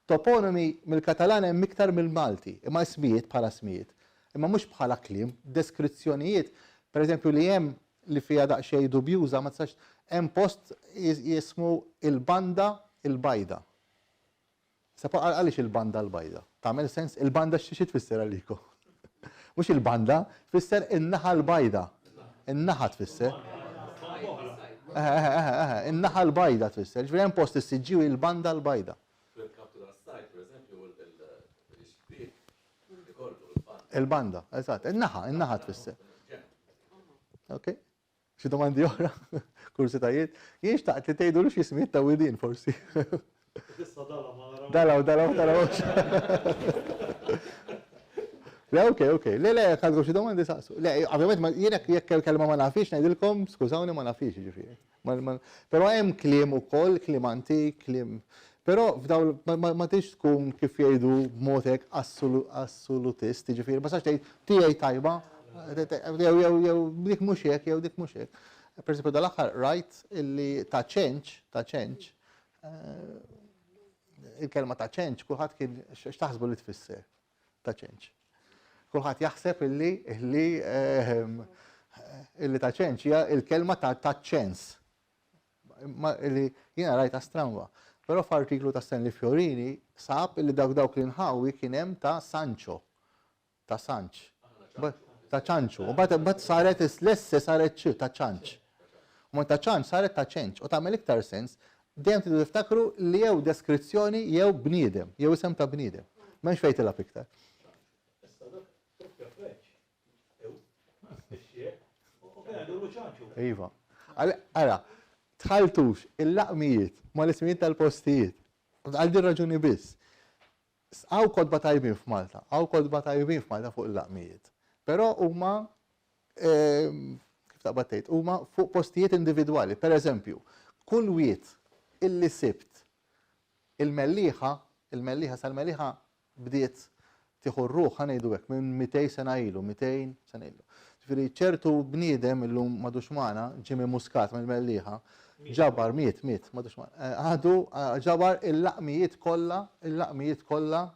toponimi mill-Katalan hemm iktar mill-Malti, imma smijiet bħala smijiet. Imma mhux bħala kliem, deskrizzjonijiet, pereżempju li hemm li fiha daqsxejn dubjuża ma tistax hemm post jismu il-banda il-bajda. Għaliex il-banda l-bajda? Tagħmel sens il-banda xi tfisser għalikom? Mhux il-banda, tfisser in-naħa l-bajda. In-naħa tfisser. In-naħa l-bajda tfisser. Ġifieri hemm post issiġġiew il-banda l-bajda. Il-banda, eżatt, in-naħa tfisser. Ok? Xi domandi oħra? Kursitajiet? Jien xtaqt li tgħidu xi smijiet ta' widin forsi. Dalaw. Le, ok. Le, għadgu xi domandi saqsu. Le, ovvjament jien jekk il-kelma ma nafix ngħidilkom, skużawni ma nafix ġifieri. Però hemm kliem ukoll, kliem antik, kliem. Però f'dawl ma tix tkun kif jgħidu b'mod hekk assolutist, ġifieri, ma sax tgħid tiegħi tajba, jew dik mhux hekk, jew dik mhux hekk. Per esempio dal-aħħar rajt illi ta' ċenċ, il-kelma ta' ċenċ, kulħadd kien x'taħsbu li tfisser ta' ċenċ. Kulħadd jaħseb illi ta' ċenċ hija il-kelma ta' ċens. Illi jiena rajta stramba. Però f'artiklu ta' Stanley Fiorini sab illi dawk li nħawi kien hemm ta' Sancho. Ta' Sanċ. Ta' ċanċu. U bat saret l-esse saret ta' ċanċ. U ta' ċanċ saret ta' ċenċ. U tagħmel iktar sens, dejjem tridu tiftakru li jew deskrizzjoni jew bniedem, jew isem ta' bniedem. M'hemmx fejn tilab iktar. Iva. Ara, tħaltux il-laqmijiet ma l-ismijiet tal-postijiet. Għal din raġuni biss. Għaw kodba tajbin f'Malta, fuq il-laqmijiet. Però huma kif taqbad tgħid, huma fuq postijiet individwali. Pereżempju, kull wiet illi sibt il-mellieħa sal-mellieħa bdiet tieħu r-ruħ ħanejdu hekk minn 200 sena ilu, 200 sena ilu. Ġifieri ċertu bniedem illum madux magħna Jimmy Muscat mill-mellieħa ġabar miet madux magħna. Għadu ġabar il-laqmijiet kollha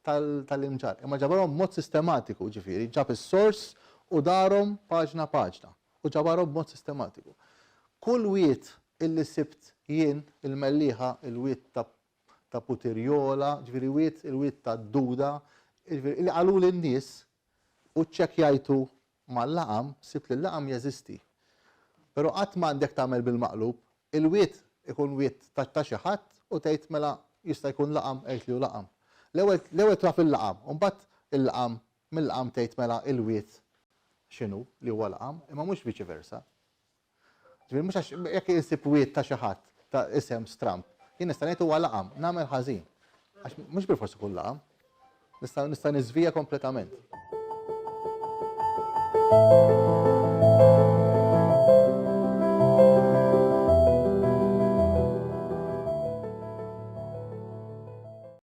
tal-imġar. Imma ġabarhom mod sistematiku, ġifieri, ġab is-sors u darhom paġna u ġabarhom b'mod sistematiku. Kull wiet illi sibt jien il-mellieħa, il-wiet ta' Putirjola, ġifieri il-wiet ta' Duda, illi qalu lin-nies u ċċekkjajtu mal-laqam, sibt li l-laqam jeżisti. Però qatt m'għandek tagħmel bil-maqlub, il-wiet ikun wiet ta' xi ħadd u tgħid mela jista' jkun laqam qed li hu laqam. L-ewwel traf il-laqam, u mbagħad il-laqam mill-laqam tgħid mela il-wiet x'inhu li huwa laqam, imma mhux viċi versa. Ġifieri mhux għax jekk insib wiet ta' xi ħadd ta' isem stramp, jien nista' ngħid huwa laqam, nagħmel ħażin. Għax mhux bil-forsi ikun laqam, nista' niżvija kompletament.